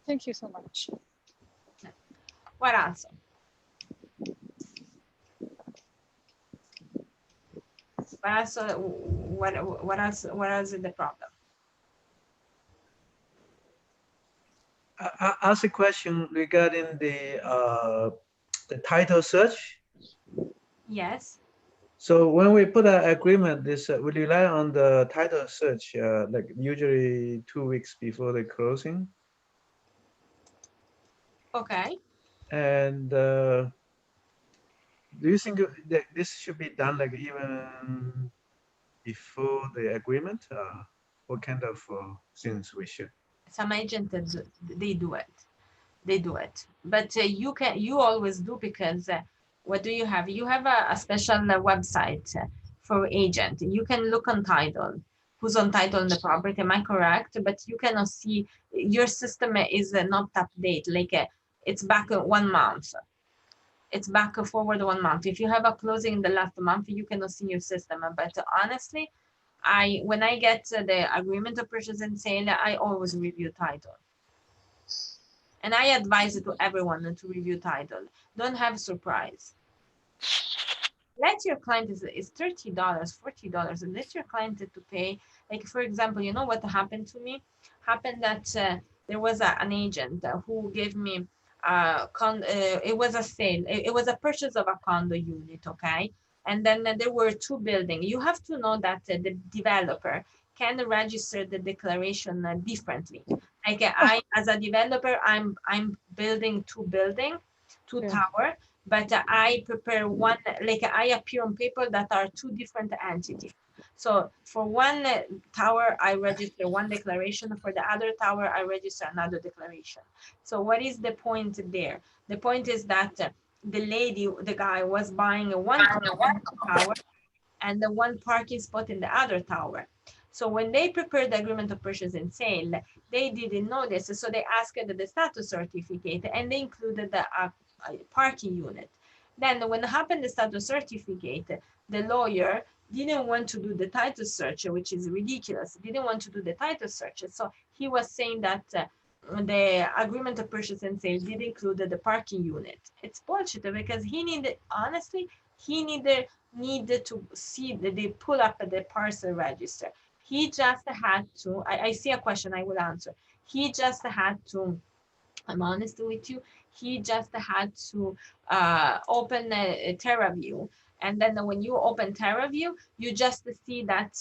Thank you so much. What else? What else is the problem? I ask a question regarding the title search. Yes. So when we put an agreement, this we rely on the title search, like usually 2 weeks before the closing. Okay. And do you think that this should be done like even before the agreement? What kind of things we should? Some agents they do it. They do it, but you always do, because what do you have? You have a special website for agent. You can look on title, who's on title in the property. Am I correct? But you cannot see, your system is not up to date. Like it's back 1 month. It's back forward 1 month. If you have a closing in the last month, you cannot see your system. But honestly, when I get the agreement of purchase and sale, I always review title. And I advise it to everyone to review title. Don't have surprise. Let your client is $30, $40, and let your client to pay. Like for example, you know what happened to me? Happened that there was an agent who gave me it was a sale. It was a purchase of a condo unit, okay? And then there were 2 buildings. You have to know that the developer can register the declaration differently. Like I, as a developer, I'm building 2 buildings, 2 tower, but I prepare one, like I appear on paper that are 2 different entities. So for one tower, I register one declaration. For the other tower, I register another declaration. So what is the point there? The point is that the guy was buying one tower and the 1 parking spot in the other tower. So when they prepared the agreement of purchase and sale, they didn't know this. So they asked the status certificate and they included the parking unit. Then when happened the status certificate, the lawyer didn't want to do the title search, which is ridiculous. Didn't want to do the title search. So he was saying that the agreement of purchase and sale did include the parking unit. It's bullshit, because he needed, honestly, he needed to see that they pull up the parcel register. He just had to, I see a question I will answer. He just had to, I'm honest with you, he just had to open a TerraView. And then when you open TerraView, you just see that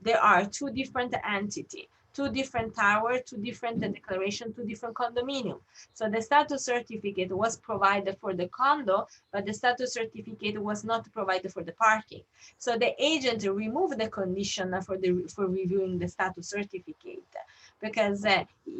there are 2 different entities. two different towers, two different declaration, two different condominium. So the status certificate was provided for the condo, but the status certificate was not provided for the parking. So the agent removed the condition for reviewing the status certificate, because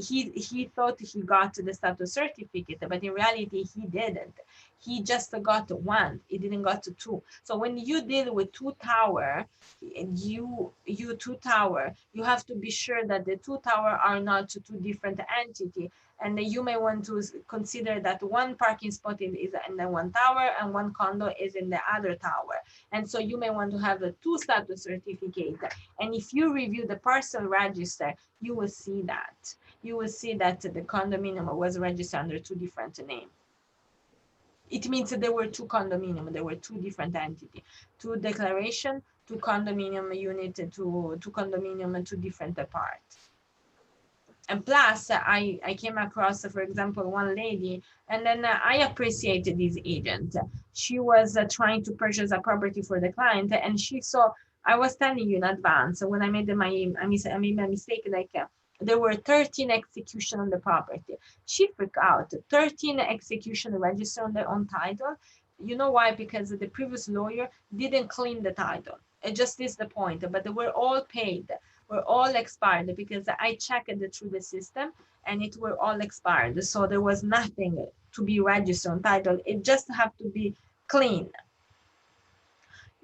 he thought he got the status certificate, but in reality he didn't. He just got one. He didn't got two. So when you deal with two tower, two tower, you have to be sure that the two tower are not two different entity, and you may want to consider that one parking spot is in the one tower and one condo is in the other tower. And so you may want to have a two status certificate. And if you review the parcel register, you will see that. You will see that the condominium was registered under two different names. It means that there were two condominium, there were two different entities, two declaration, two condominium unit, two condominium, and two different parts. And plus, I came across, for example, one lady, and then I appreciated this agent. She was trying to purchase a property for the client, and she saw, I was telling you in advance, when I made I made a mistake, like there were 13 execution on the property. She freaked out. 13 execution registered on title. You know why? Because the previous lawyer didn't clean the title. It just is the point, but they were all paid, were all expired, because I checked it through the system and it were all expired. So there was nothing to be registered on title. It just have to be clean.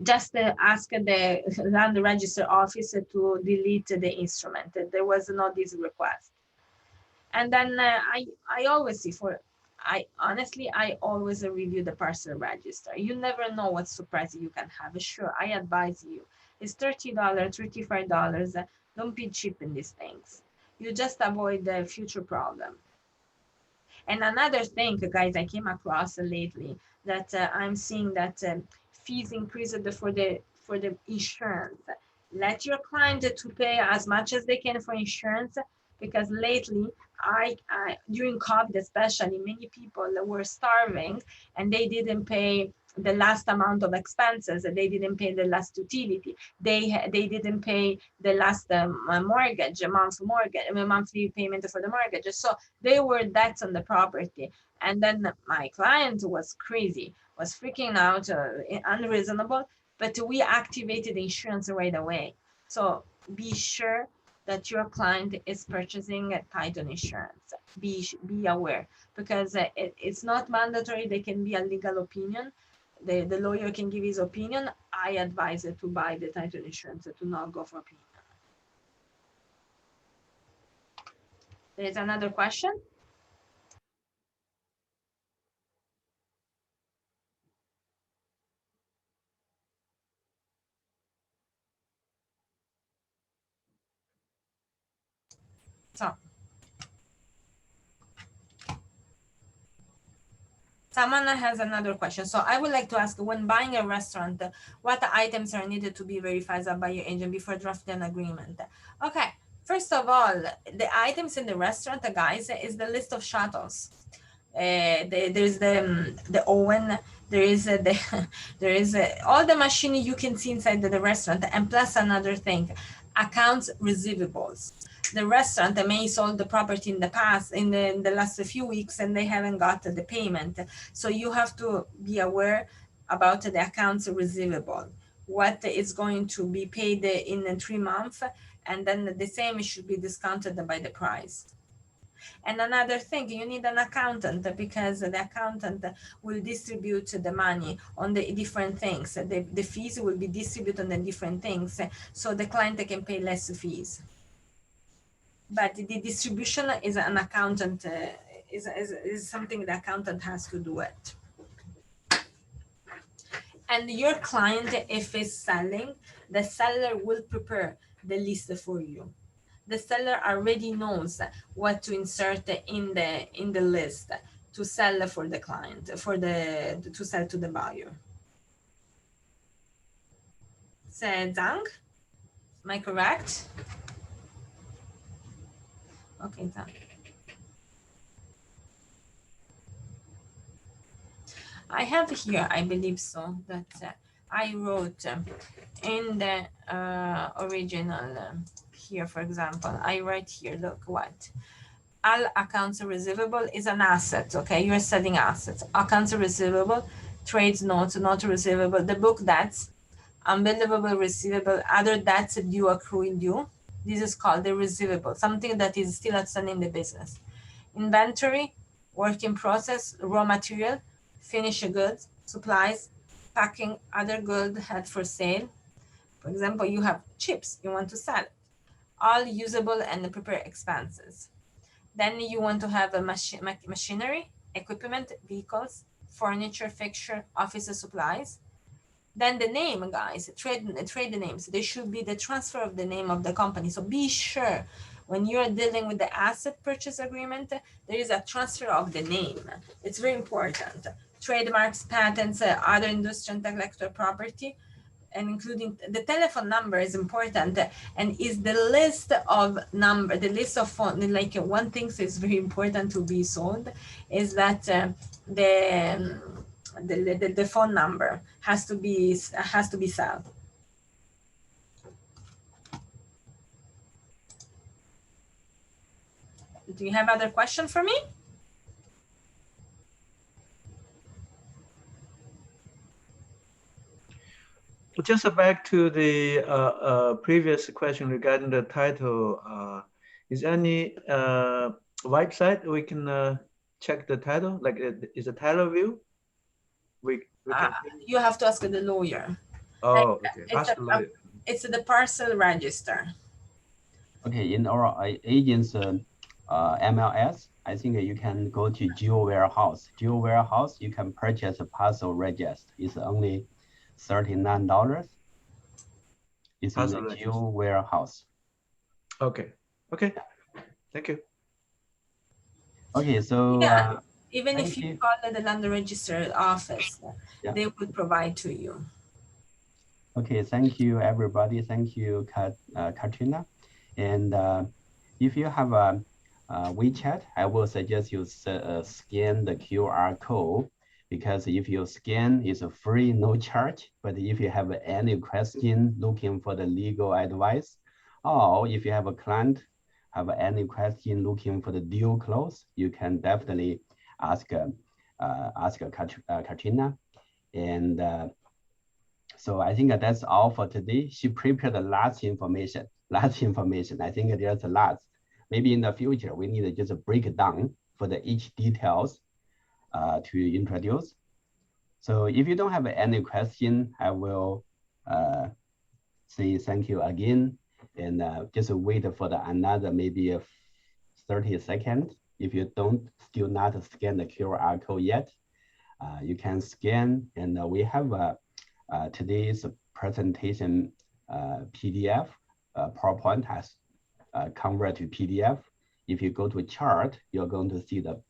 Just ask the land register office to delete the instrument. There was not this request. And then I always see I always review the parcel register. You never know what surprise you can have. Sure, I advise you. It's $30, $35. Don't be cheap in these things. You just avoid the future problem. And another thing, guys, I came across lately that I'm seeing that fees increased for the insurance. Let your client to pay as much as they can for insurance, because lately, I during COVID especially, many people were starving and they didn't pay the last amount of expenses. They didn't pay the last utility. They didn't pay the last monthly payment for the mortgage. So there were debts on the property. And then my client was crazy, was freaking out, unreasonable, but we activated insurance right away. So be sure that your client is purchasing a title insurance. Be aware, because it's not mandatory. There can be a legal opinion. The lawyer can give his opinion. I advise it to buy the title insurance, to not go for opinion. There's another question. So someone has another question. So I would like to ask, when buying a restaurant, what items are needed to be verified by your agent before drafting an agreement? Okay, first of all, the items in the restaurant, guys, is the list of shuttles. There's the oven, there is there is all the machine you can see inside the restaurant, and plus another thing, accounts receivables. The restaurant may sold the property in the past, in the last few weeks, and they haven't got the payment. So you have to be aware about the accounts receivable, what is going to be paid in 3 months, and then the same should be discounted by the price. And another thing, you need an accountant, because the accountant will distribute the money on the different things. The fees will be distributed on the different things, so the client can pay less fees. But the distribution is an accountant, is something the accountant has to do it. And your client, if is selling, the seller will prepare the list for you. The seller already knows what to insert in the list to sell for the client, to sell to the buyer. Zhang, am I correct? Okay, Zhang. I have here, I believe so, that I wrote in the original here, for example, I write here, look what. All accounts receivable is an asset, okay? You're selling assets. Accounts receivable, trades notes, not receivable, the book debts, unbillable receivable, other debts due, accruing due. This is called the receivable, something that is still outstanding in the business. Inventory, work in process, raw material, finished goods, supplies, packing, other goods held for sale. For example, you have chips, you want to sell it. All usable and prepared expenses. Then you want to have a machinery, equipment, vehicles, furniture, fixture, office supplies. Then the name, guys, trade names. They should be the transfer of the name of the company. So be sure when you're dealing with the asset purchase agreement, there is a transfer of the name. It's very important. Trademarks, patents, other industrial intellectual property, and including the telephone number is important, and is the list of number, the list of phone. Like one thing is very important to be sold is that the phone number has to be sold. Do you have other question for me? Just back to the previous question regarding the title. Is any website we can check the title? Like, is a title view? We can. You have to ask the lawyer. Oh, okay. Ask the lawyer. It's the parcel register. Okay, in our agent's MLS, I think you can go to Geo Warehouse. Geo Warehouse, you can purchase a parcel register. It's only $39. It's in the Geo Warehouse. Okay. Okay. Thank you. Okay, so yeah, even if you you call the land register office, yeah, they would provide to you. Okay, thank you, everybody. Thank you, Katrina. And if you have a WeChat, I will suggest you scan the QR code, because if you scan, it's free, no charge. But if you have any question looking for the legal advice, or if you have a client have any question looking for the deal close, you can definitely ask Katrina. And so I think that's all for today. She prepared the last information. I think there's a lot. Maybe in the future, we need to just break it down for the each details to introduce. So if you don't have any question, I will say thank you again, and just wait for the another maybe 30 seconds. If you don't still not scan the QR code yet, you can scan, and we have today's presentation PDF, PowerPoint has convert to PDF. If you go to a chart, you're going to see the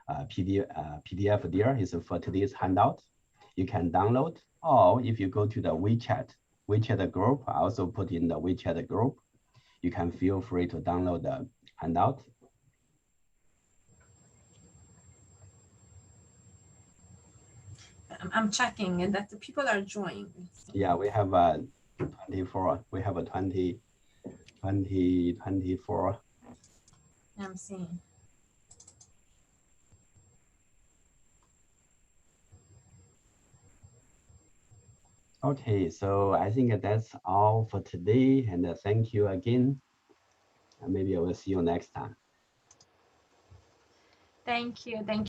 PDF there is for today's handout. You can download, or if you go to the WeChat group, I also put in the WeChat group, you can feel free to download the handout. I'm checking and that the people are joining. Yeah, we have 24. We have a 24. I'm seeing. Okay, so I think that's all for today, and thank you again. And maybe I will see you next time. Thank you. Thank you.